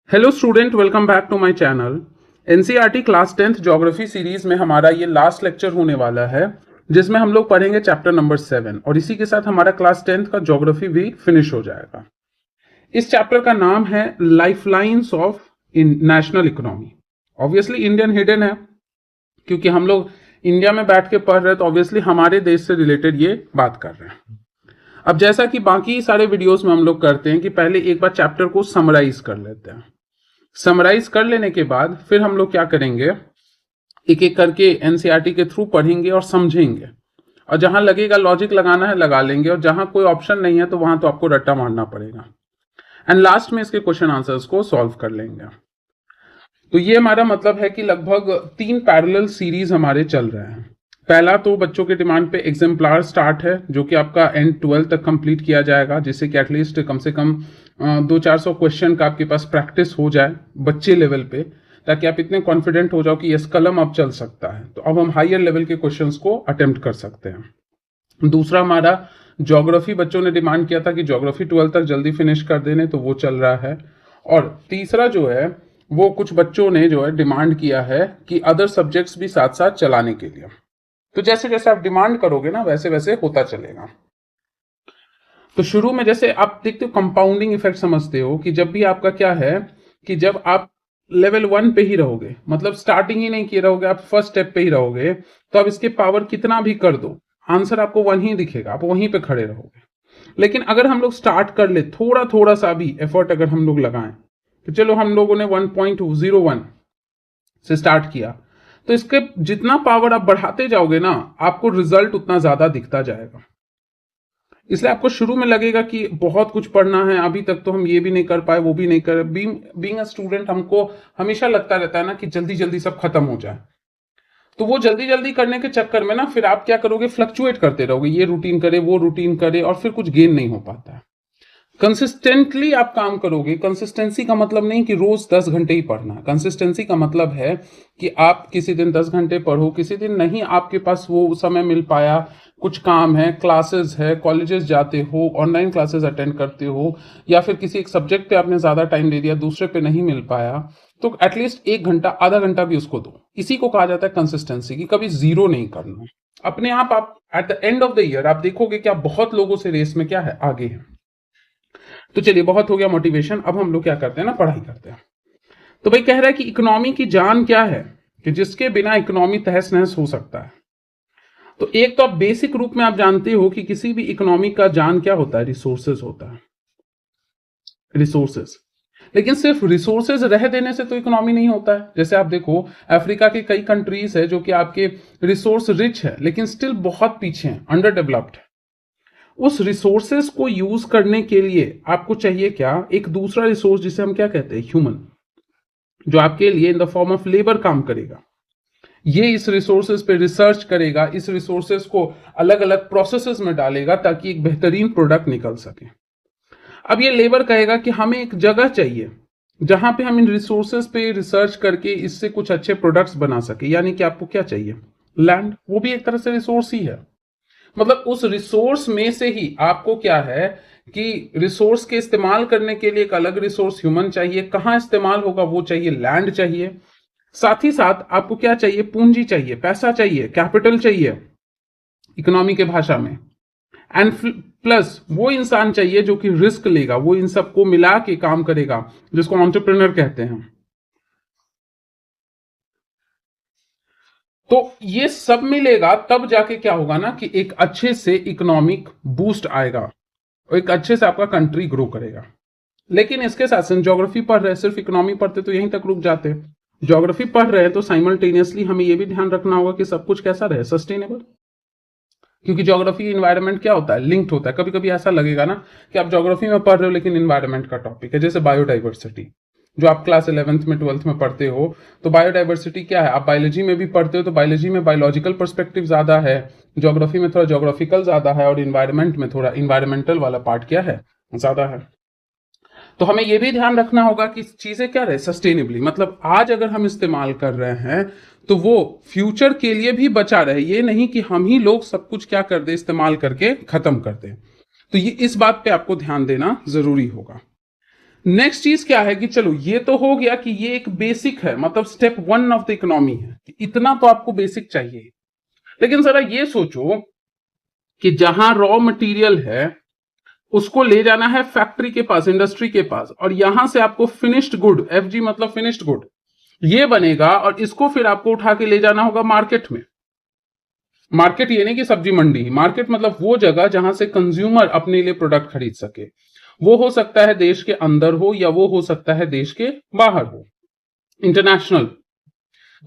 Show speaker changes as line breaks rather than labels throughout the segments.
Hello student, welcome back to my channel. NCERT class 10th geography series में हमारा ये last lecture होने वाला है, जिसमें हम लोग पढ़ेंगे चैप्टर नंबर 7 और इसी के साथ हमारा क्लास 10th का ज्योग्राफी भी फिनिश हो जाएगा। इस चैप्टर का नाम है lifelines of in national economy. Obviously Indian hidden है, क्योंकि हम लोग इंडिया में बैठ के पढ़ रहे हैं, तो ऑब्वियसली हमारे देश से रिलेटेड ये बात कर रहे हैं। अब जैसा कि बाकी सारे वीडियोस में हम लोग करते हैं कि पहले एक बार चैप्टर को समराइज कर लेते हैं। समराइज कर लेने के बाद फिर हम लोग क्या करेंगे, एक एक करके एनसीईआरटी के थ्रू पढ़ेंगे और समझेंगे, और जहां लगेगा लॉजिक लगाना है लगा लेंगे, और जहां कोई ऑप्शन नहीं है तो वहां तो आपको रट्टा मारना पड़ेगा, एंड लास्ट में इसके क्वेश्चन आंसर्स को सॉल्व कर लेंगे। तो ये हमारा मतलब है कि लगभग 3 पैरेलल सीरीज हमारे चल रहे हैं। पहला तो बच्चों के डिमांड पे एग्जाम्पलार स्टार्ट है, जो कि आपका एंड 12 तक कंप्लीट किया जाएगा, जिससे कि एटलीस्ट कम से कम 200-400 क्वेश्चन का आपके पास प्रैक्टिस हो जाए बच्चे लेवल पे, ताकि आप इतने कॉन्फिडेंट हो जाओ कि यस कलम अब चल सकता है, तो अब हम हायर लेवल के क्वेश्चंस को अटेम्प्ट कर सकते हैं। दूसरा हमारा ज्योग्राफी, बच्चों ने डिमांड किया था कि ज्योग्राफी 12 तक जल्दी फिनिश कर देने, तो वो चल रहा है। और तीसरा जो है वो कुछ बच्चों ने जो है डिमांड किया है कि अदर सब्जेक्ट्स भी साथ साथ चलाने के लिए। तो जैसे जैसे आप डिमांड करोगे ना, वैसे वैसे होता चलेगा। तो शुरू में जैसे आप देखते हो कंपाउंडिंग इफेक्ट समझते हो, कि जब भी आपका क्या है कि जब आप लेवल 1 पे ही रहोगे, मतलब स्टार्टिंग ही नहीं किए रहोगे, आप फर्स्ट स्टेप पे ही रहोगे, तो आप इसके पावर कितना भी कर दो, आंसर आपको 1 ही दिखेगा, आप वहीं पे खड़े रहोगे। लेकिन अगर हम लोग स्टार्ट कर ले, थोड़ा थोड़ा सा भी एफर्ट अगर हम लोग लगाएं, तो चलो हम लोगों ने 1.01 से स्टार्ट किया, तो इसके जितना पावर आप बढ़ाते जाओगे ना, आपको रिजल्ट उतना ज्यादा दिखता जाएगा। इसलिए आपको शुरू में लगेगा कि बहुत कुछ पढ़ना है, अभी तक तो हम ये भी नहीं कर पाए, वो भी नहीं कर। बीइंग अ स्टूडेंट हमको हमेशा लगता रहता है ना कि जल्दी जल्दी सब खत्म हो जाए, तो वो जल्दी जल्दी करने के चक्कर में ना फिर आप क्या करोगे, फ्लक्चुएट करते रहोगे, ये रूटीन करे वो रूटीन करे, और फिर कुछ गेन नहीं हो पाता है। कंसिस्टेंटली आप काम करोगे। कंसिस्टेंसी का मतलब नहीं कि रोज 10 घंटे ही पढ़ना। कंसिस्टेंसी का मतलब है कि आप किसी दिन 10 घंटे पढ़ो, किसी दिन नहीं आपके पास वो समय मिल पाया, कुछ काम है, क्लासेस है, कॉलेजेस जाते हो, ऑनलाइन क्लासेस अटेंड करते हो, या फिर किसी एक सब्जेक्ट पे आपने ज्यादा टाइम दे दिया, दूसरे पे नहीं मिल पाया, तो एटलीस्ट 1 घंटा आधा घंटा भी उसको दो। इसी को कहा जाता है कंसिस्टेंसी, की कभी जीरो नहीं करना। अपने आप at the end of the year आप देखोगे कि आप बहुत लोगों से रेस में क्या है, आगे है। तो चलिए, बहुत हो गया मोटिवेशन, अब हम लोग क्या करते हैं ना, पढ़ाई करते हैं। तो भाई कह रहा है कि इकोनॉमी की जान क्या है, कि जिसके बिना इकोनॉमी तहस नहस हो सकता है। तो एक तो आप बेसिक रूप में आप जानते हो कि किसी भी इकोनॉमी का जान क्या होता है, रिसोर्सेज होता है, रिसोर्सेज। लेकिन सिर्फ रिसोर्सेज रह देने से तो इकोनॉमी नहीं होता है। जैसे आप देखो, अफ्रीका के कई कंट्रीज है जो कि आपके रिसोर्स रिच है, लेकिन स्टिल बहुत पीछे हैं, अंडर डेवलप्ड है। उस रिसोर्सेस को यूज करने के लिए आपको चाहिए क्या, एक दूसरा रिसोर्स जिसे हम क्या कहते हैं, ह्यूमन, जो आपके लिए in the form of labour काम करेगा। ये इस रिसोर्सेज पे रिसर्च करेगा, इस रिसोर्सेज को अलग अलग प्रोसेसेस में डालेगा, ताकि एक बेहतरीन प्रोडक्ट निकल सके। अब ये लेबर कहेगा कि हमें एक जगह चाहिए जहां पे हम इन रिसोर्सेज पे रिसर्च करके इससे कुछ अच्छे प्रोडक्ट्स बना सके। यानी कि आपको क्या चाहिए, लैंड, वो भी एक तरह से रिसोर्स ही है। मतलब उस रिसोर्स में से ही आपको क्या है कि रिसोर्स के इस्तेमाल करने के लिए एक अलग रिसोर्स ह्यूमन चाहिए, कहां इस्तेमाल होगा वो चाहिए, लैंड चाहिए। साथ ही साथ आपको क्या चाहिए, पूंजी चाहिए, पैसा चाहिए, कैपिटल चाहिए इकोनॉमी के भाषा में। एंड प्लस वो इंसान चाहिए जो कि रिस्क लेगा, वो इन सबको मिला के काम करेगा, जिसको एंटरप्रेन्योर कहते हैं। तो ये सब मिलेगा तब जाके क्या होगा ना, कि एक अच्छे से इकोनॉमिक बूस्ट आएगा, और एक अच्छे से आपका कंट्री ग्रो करेगा। लेकिन इसके साथ साथ ज्योग्राफी पढ़ रहे हैं, सिर्फ इकोनॉमी पढ़ते तो यहीं तक रुक जाते। ज्योग्राफी पढ़ रहे हैं तो साइमल्टेनियसली हमें यह भी ध्यान रखना होगा कि सब कुछ कैसा रहे, सस्टेनेबल। क्योंकि ज्योग्राफी इन्वायरमेंट क्या होता है, लिंक्ड होता है। कभी कभी ऐसा लगेगा ना कि आप ज्योग्राफी में पढ़ रहे हो लेकिन इन्वायरमेंट का टॉपिक है, जैसे बायोडाइवर्सिटी, जो आप क्लास 11th में 12th में पढ़ते हो। तो बायोडाइवर्सिटी क्या है, आप बायोलॉजी में भी पढ़ते हो, तो बायोलॉजी में बायोलॉजिकल पर्सपेक्टिव ज्यादा है, ज्योग्राफी में थोड़ा ज्योग्राफिकल ज्यादा है, और इन्वायरमेंट में थोड़ा इन्वायरमेंटल वाला पार्ट क्या है, ज्यादा है। तो हमें यह भी ध्यान रखना होगा कि चीजें क्या रहे, सस्टेनेबली। मतलब आज अगर हम इस्तेमाल कर रहे हैं तो वो फ्यूचर के लिए भी बचा रहे, ये नहीं कि हम ही लोग सब कुछ क्या कर दे, इस्तेमाल करके खत्म कर दे। तो ये इस बात पे आपको ध्यान देना जरूरी होगा। नेक्स्ट चीज क्या है कि चलो ये तो हो गया कि ये एक बेसिक है, मतलब स्टेप 1 ऑफ द इकोनॉमी है, इतना तो आपको बेसिक चाहिए। लेकिन जरा ये सोचो कि जहां रॉ मटेरियल है उसको ले जाना है फैक्ट्री के पास, इंडस्ट्री के पास, और यहां से आपको फिनिश्ड गुड, एफजी मतलब फिनिश्ड गुड, ये बनेगा और इसको फिर आपको उठा के ले जाना होगा मार्केट में। मार्केट ये नहीं कि सब्जी मंडी, मार्केट मतलब वो जगह जहां से कंज्यूमर अपने लिए प्रोडक्ट खरीद सके। वो हो सकता है देश के अंदर हो या वो हो सकता है देश के बाहर हो, इंटरनेशनल।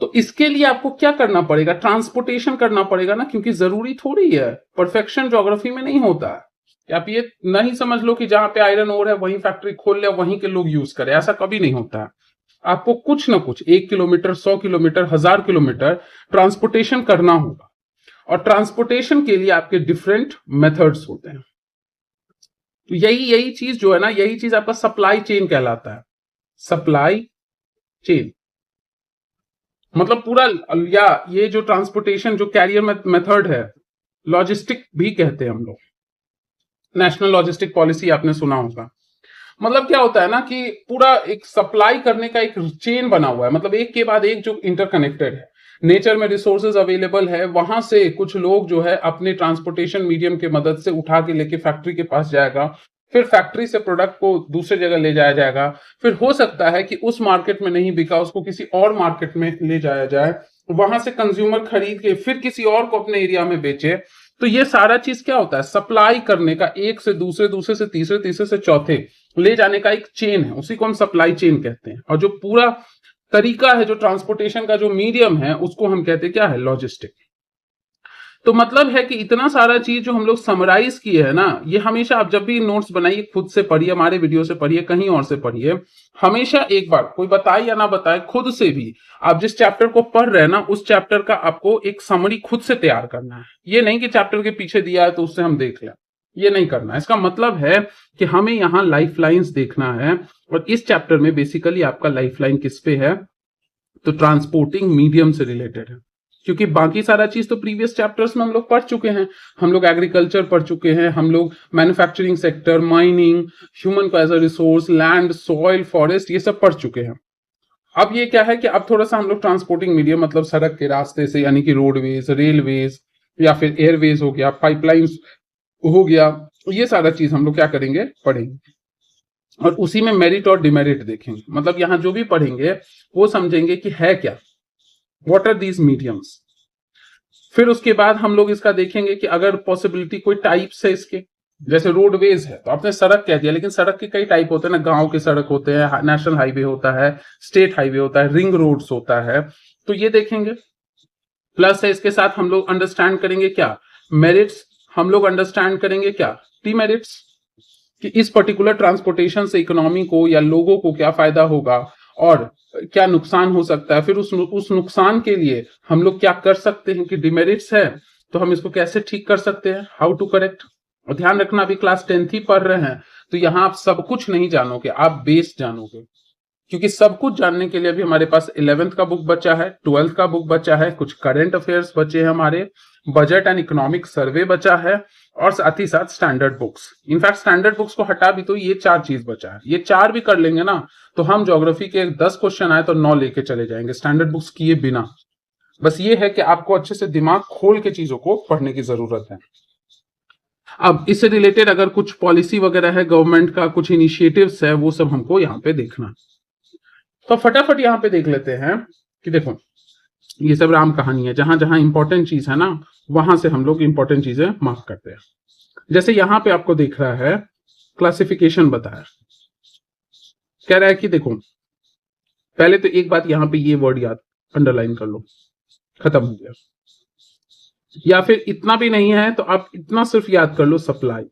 तो इसके लिए आपको क्या करना पड़ेगा, ट्रांसपोर्टेशन करना पड़ेगा ना, क्योंकि जरूरी थोड़ी है, परफेक्शन ज्योग्राफी में नहीं होता है। आप ये नहीं समझ लो कि जहां पे आयरन ओर है वहीं फैक्ट्री खोल ले वहीं के लोग यूज करें, ऐसा कभी नहीं होता है। आपको कुछ ना कुछ 1 किलोमीटर, 100 किलोमीटर, 1000 किलोमीटर ट्रांसपोर्टेशन करना होगा, और ट्रांसपोर्टेशन के लिए आपके डिफरेंट मेथड्स होते हैं। तो यही चीज जो है ना, यही चीज आपका सप्लाई चेन कहलाता है। सप्लाई चेन मतलब पूरा, या ये जो ट्रांसपोर्टेशन जो कैरियर मेथड है, लॉजिस्टिक भी कहते हैं हम लोग, नेशनल लॉजिस्टिक पॉलिसी आपने सुना होगा। मतलब क्या होता है ना कि पूरा एक सप्लाई करने का एक चेन बना हुआ है, मतलब एक के बाद एक जो इंटरकनेक्टेड है। नेचर में रिसोर्सेज अवेलेबल है, वहां से कुछ लोग जो है अपने ट्रांसपोर्टेशन मीडियम के मदद से उठा के लेके फैक्ट्री के पास जाएगा, फिर फैक्ट्री से प्रोडक्ट को दूसरे जगह ले जाया जाएगा, फिर हो सकता है कि उस मार्केट में नहीं बिका, उसको किसी और मार्केट में ले जाया जाए, वहां से कंज्यूमर खरीद के फिर किसी और को अपने एरिया में बेचे। तो ये सारा चीज क्या होता है, सप्लाई करने का, एक से दूसरे, दूसरे से तीसरे, तीसरे से चौथे ले जाने का एक चेन है, उसी को हम सप्लाई चेन कहते हैं। और जो पूरा तरीका है, जो ट्रांसपोर्टेशन का जो मीडियम है, उसको हम कहते हैं क्या है, लॉजिस्टिक। तो मतलब है कि इतना सारा चीज जो हम लोग समराइज किए है ना, ये हमेशा आप जब भी नोट्स बनाइए खुद से पढ़िए, हमारे वीडियो से पढ़िए, कहीं और से पढ़िए, हमेशा एक बार कोई बताए या ना बताए, खुद से भी आप जिस चैप्टर को पढ़ रहे हैं ना, उस चैप्टर का आपको एक समरी खुद से तैयार करना है। ये नहीं कि चैप्टर के पीछे दिया है तो उससे हम देख लें, ये नहीं करना है। इसका मतलब है कि हमें यहाँ लाइफ लाइन्स देखना है, और इस चैप्टर में बेसिकली आपका लाइफ लाइन किस पे है, तो ट्रांसपोर्टिंग मीडियम से रिलेटेड है। क्योंकि बाकी सारा चीज तो प्रीवियस चैप्टर्स में हम लोग पढ़ चुके हैं, हम लोग एग्रीकल्चर पढ़ चुके हैं, हम लोग मैन्युफैक्चरिंग सेक्टर, माइनिंग, ह्यूमन को as a resource, land, soil, forest, ये सब पढ़ चुके हैं। अब ये क्या है कि अब थोड़ा सा हम लोग ट्रांसपोर्टिंग मीडियम मतलब सड़क के रास्ते से, यानी कि रोडवेज, रेलवेज या फिर एयरवेज हो गया, पाइपलाइंस हो गया, ये सारा चीज हम लोग क्या करेंगे, पढ़ेंगे, और उसी में मेरिट और डिमेरिट देखेंगे। मतलब यहाँ जो भी पढ़ेंगे वो समझेंगे कि है क्या, व्हाट आर दीज मीडियम्स। फिर उसके बाद हम लोग इसका देखेंगे कि अगर पॉसिबिलिटी कोई टाइप्स है इसके, जैसे रोडवेज है तो आपने सड़क कह दिया, लेकिन सड़क के कई टाइप होते हैं ना, गांव के सड़क होते हैं, नेशनल हाईवे होता है, स्टेट हाईवे होता है, रिंग रोड्स होता है, तो ये देखेंगे। प्लस है इसके साथ हम लोग अंडरस्टैंड करेंगे क्या, मेरिट्स, हम लोग अंडरस्टैंड करेंगे क्या, डिमेरिट्स, कि इस पर्टिकुलर ट्रांसपोर्टेशन से इकोनॉमी को या लोगों को क्या फायदा होगा और क्या नुकसान हो सकता है। फिर उस नुकसान के लिए हम लोग क्या कर सकते हैं, कि डिमेरिट्स है तो हम इसको कैसे ठीक कर सकते हैं, हाउ टू करेक्ट। और ध्यान रखना अभी क्लास 10th ही पढ़ रहे हैं, तो यहां आप सब कुछ नहीं जानोगे, आप बेस जानोगे, क्योंकि सब कुछ जानने के लिए अभी हमारे पास 11th का बुक बचा है, 12th का बुक बचा है, कुछ करंट अफेयर्स बचे हैं, हमारे बजट एंड इकोनॉमिक सर्वे बचा है, और साथ ही साथ standard books. In fact standard books को हटा भी तो ये 4 चीज बचा है, ये 4 भी कर लेंगे ना, तो हम ज्योग्राफी के 10 क्वेश्चन आए तो 9 लेके चले जाएंगे स्टैंडर्ड बुक्स किए बिना। बस ये है कि आपको अच्छे से दिमाग खोल के चीजों को पढ़ने की जरूरत है। अब इससे रिलेटेड अगर कुछ पॉलिसी वगैरह है गवर्नमेंट का, कुछ इनिशिएटिव्स है, वो सब हमको यहाँ पे देखना। तो फटाफट यहाँ पे देख लेते हैं कि देखो ये सब राम कहानी है, जहां जहां इंपॉर्टेंट चीज है ना वहां से हम लोग इंपॉर्टेंट चीजें मार्क करते हैं। जैसे यहाँ पे आपको दिख रहा है क्लासिफिकेशन बताया, कह रहा है कि देखो पहले तो एक बात यहाँ पे ये वर्ड याद अंडरलाइन कर लो, खत्म हो गया। या फिर इतना भी नहीं है तो आप इतना सिर्फ याद कर लो, सप्लाई।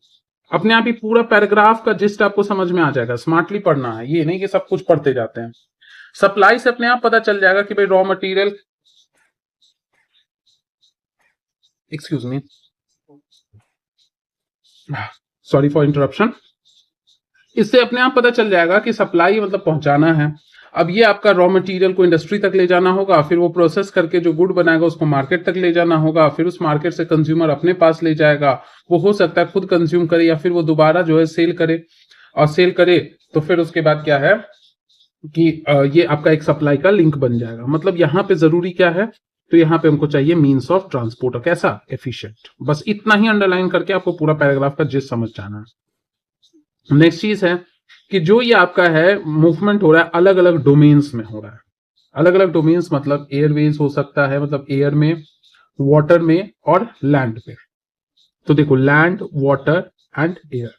अपने आप ही पूरा पैराग्राफ का जिस्ट आपको समझ में आ जाएगा, स्मार्टली पढ़ना है, ये नहीं कि सब कुछ पढ़ते जाते हैं। सप्लाई से अपने आप पता चल जाएगा कि भाई raw material, excuse me, sorry for interruption. इससे अपने आप पता चल जाएगा कि सप्लाई मतलब पहुंचाना है। अब ये आपका रॉ मटेरियल को इंडस्ट्री तक ले जाना होगा, फिर वो प्रोसेस करके जो गुड बनाएगा उसको मार्केट तक ले जाना होगा, फिर उस मार्केट से कंज्यूमर अपने पास ले जाएगा, वो हो सकता है खुद कंज्यूम करे या फिर वो दोबारा जो है सेल करे। और सेल करे तो फिर उसके बाद क्या है कि ये आपका एक सप्लाई का लिंक बन जाएगा। मतलब यहाँ पे जरूरी क्या है, तो यहाँ पे हमको चाहिए मीन्स ऑफ ट्रांसपोर्ट, कैसा, एफिशिएंट। बस इतना ही अंडरलाइन करके आपको पूरा पैराग्राफ का जिस्ट समझ जाना है। नेक्स्ट चीज है कि जो ये आपका है मूवमेंट हो रहा है अलग अलग डोमेन्स में हो रहा है। अलग अलग डोमेन्स मतलब एयरवेज हो सकता है, मतलब एयर में, वाटर में और लैंड पे। तो देखो लैंड, वाटर एंड एयर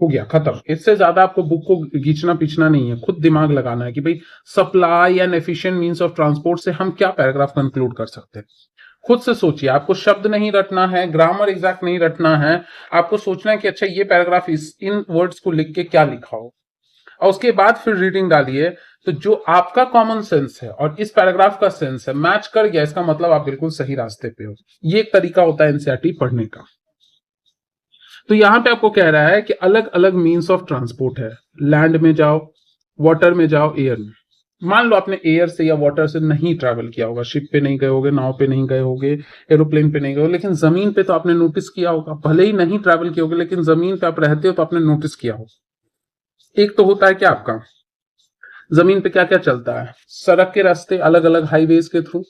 हो गया, खत्म। इससे ज्यादा आपको बुक को खींचना पीछना नहीं है, खुद दिमाग लगाना है कि भाई supply and efficient means of transport से हम क्या पैराग्राफ कंक्लूड कर सकते हैं। खुद से सोचिए, आपको शब्द नहीं रटना है, ग्रामर एग्जैक्ट नहीं रटना है, आपको सोचना है कि अच्छा ये पैराग्राफ इन वर्ड्स को लिख के क्या लिखा हो, और उसके बाद फिर रीडिंग डालिए। तो जो आपका कॉमन सेंस है और इस पैराग्राफ का सेंस है मैच कर गया, इसका मतलब आप बिल्कुल सही रास्ते पे हो। ये एक तरीका होता है एनसीईआरटी पढ़ने का। तो यहां पे आपको कह रहा है कि अलग अलग मीन्स ऑफ ट्रांसपोर्ट है, लैंड में जाओ, वाटर में जाओ, एयर में। मान लो आपने एयर से या वाटर से नहीं ट्रैवल किया होगा, शिप पे नहीं गए होगे, नाव पे नहीं गए होगे, एरोप्लेन पे नहीं गए होगे, लेकिन जमीन पे तो आपने नोटिस किया होगा। भले ही नहीं ट्रैवल किया होगा लेकिन जमीन पे आप रहते हो तो आपने नोटिस किया होगा। एक तो होता है क्या आपका, जमीन पे क्या क्या चलता है, सड़क के रास्ते, अलग अलग हाईवेज के थ्रू।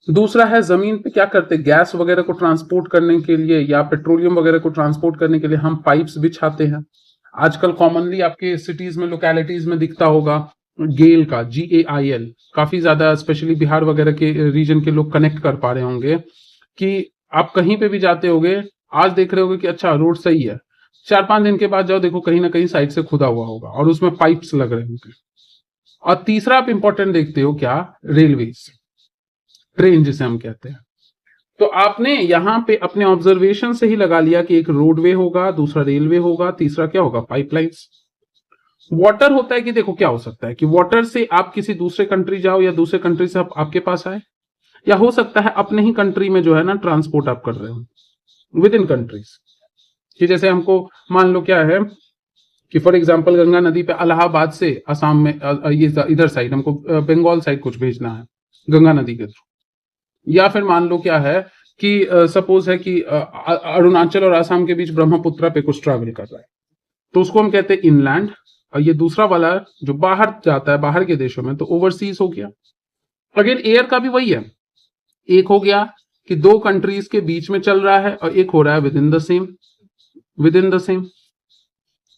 दूसरा है जमीन पे क्या करते, गैस वगैरह को ट्रांसपोर्ट करने के लिए या पेट्रोलियम वगैरह को ट्रांसपोर्ट करने के लिए हम पाइप्स बिछाते हैं। आजकल कॉमनली आपके सिटीज में, लोकेलिटीज में दिखता होगा गेल का, GAIL, काफी ज्यादा स्पेशली बिहार वगैरह के रीजन के लोग कनेक्ट कर पा रहे होंगे कि आप कहीं पे भी जाते होगे, आज देख रहे होगे कि अच्छा रोड सही है, 4-5 दिन के बाद जाओ देखो कहीं ना कहीं साइड से खुदा हुआ होगा और उसमें पाइप्स लग रहे होंगे। और तीसरा आप इंपॉर्टेंट देखते हो क्या, रेलवेज, ट्रेन जिसे हम कहते हैं। तो आपने यहां पे अपने ऑब्जर्वेशन से ही लगा लिया कि एक रोडवे होगा, दूसरा रेलवे होगा, तीसरा क्या होगा, पाइपलाइंस। वाटर होता है कि देखो क्या हो सकता है कि वाटर से आप किसी दूसरे कंट्री जाओ या दूसरे कंट्री से आपके पास आए, या हो सकता है अपने ही कंट्री में जो है ना ट्रांसपोर्ट आप कर रहे हो विद इन कंट्रीज। कि जैसे हमको मान लो क्या है कि फॉर एग्जांपल गंगा नदी पे इलाहाबाद से असम में ये इधर साइड हमको बंगाल साइड कुछ भेजना है गंगा नदी के थ्रू। या फिर मान लो क्या है कि सपोज है कि अरुणाचल और असम के बीच ब्रह्मपुत्र पे कुछ ट्रैवल कर रहा है, तो उसको हम कहते हैं इनलैंड। और ये दूसरा वाला जो बाहर जाता है बाहर के देशों में, तो ओवरसीज हो गया। अगेन एयर का भी वही है, एक हो गया कि दो कंट्रीज के बीच में चल रहा है और एक हो रहा है विद इन द सेम,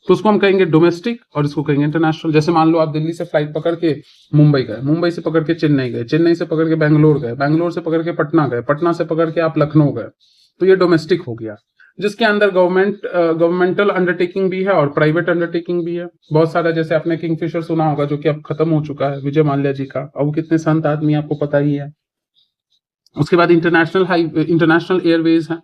तो उसको हम कहेंगे डोमेस्टिक और इसको कहेंगे इंटरनेशनल। जैसे मान लो आप दिल्ली से फ्लाइट पकड़ के मुंबई गए, मुंबई से पकड़ के चेन्नई गए, चेन्नई से पकड़ के बैंगलोर गए, बैंगलोर से पकड़ के पटना गए, पटना से पकड़ के आप लखनऊ गए, तो ये डोमेस्टिक हो गया, जिसके अंदर गवर्नमेंटल अंडरटेकिंग भी है और प्राइवेट अंडरटेकिंग भी है। बहुत सारा, जैसे आपने किंगफिशर सुना होगा जो कि अब खत्म हो चुका है, विजय माल्या जी का, अब वो कितने संत आदमी आपको पता ही है। उसके बाद इंटरनेशनल एयरवेज है,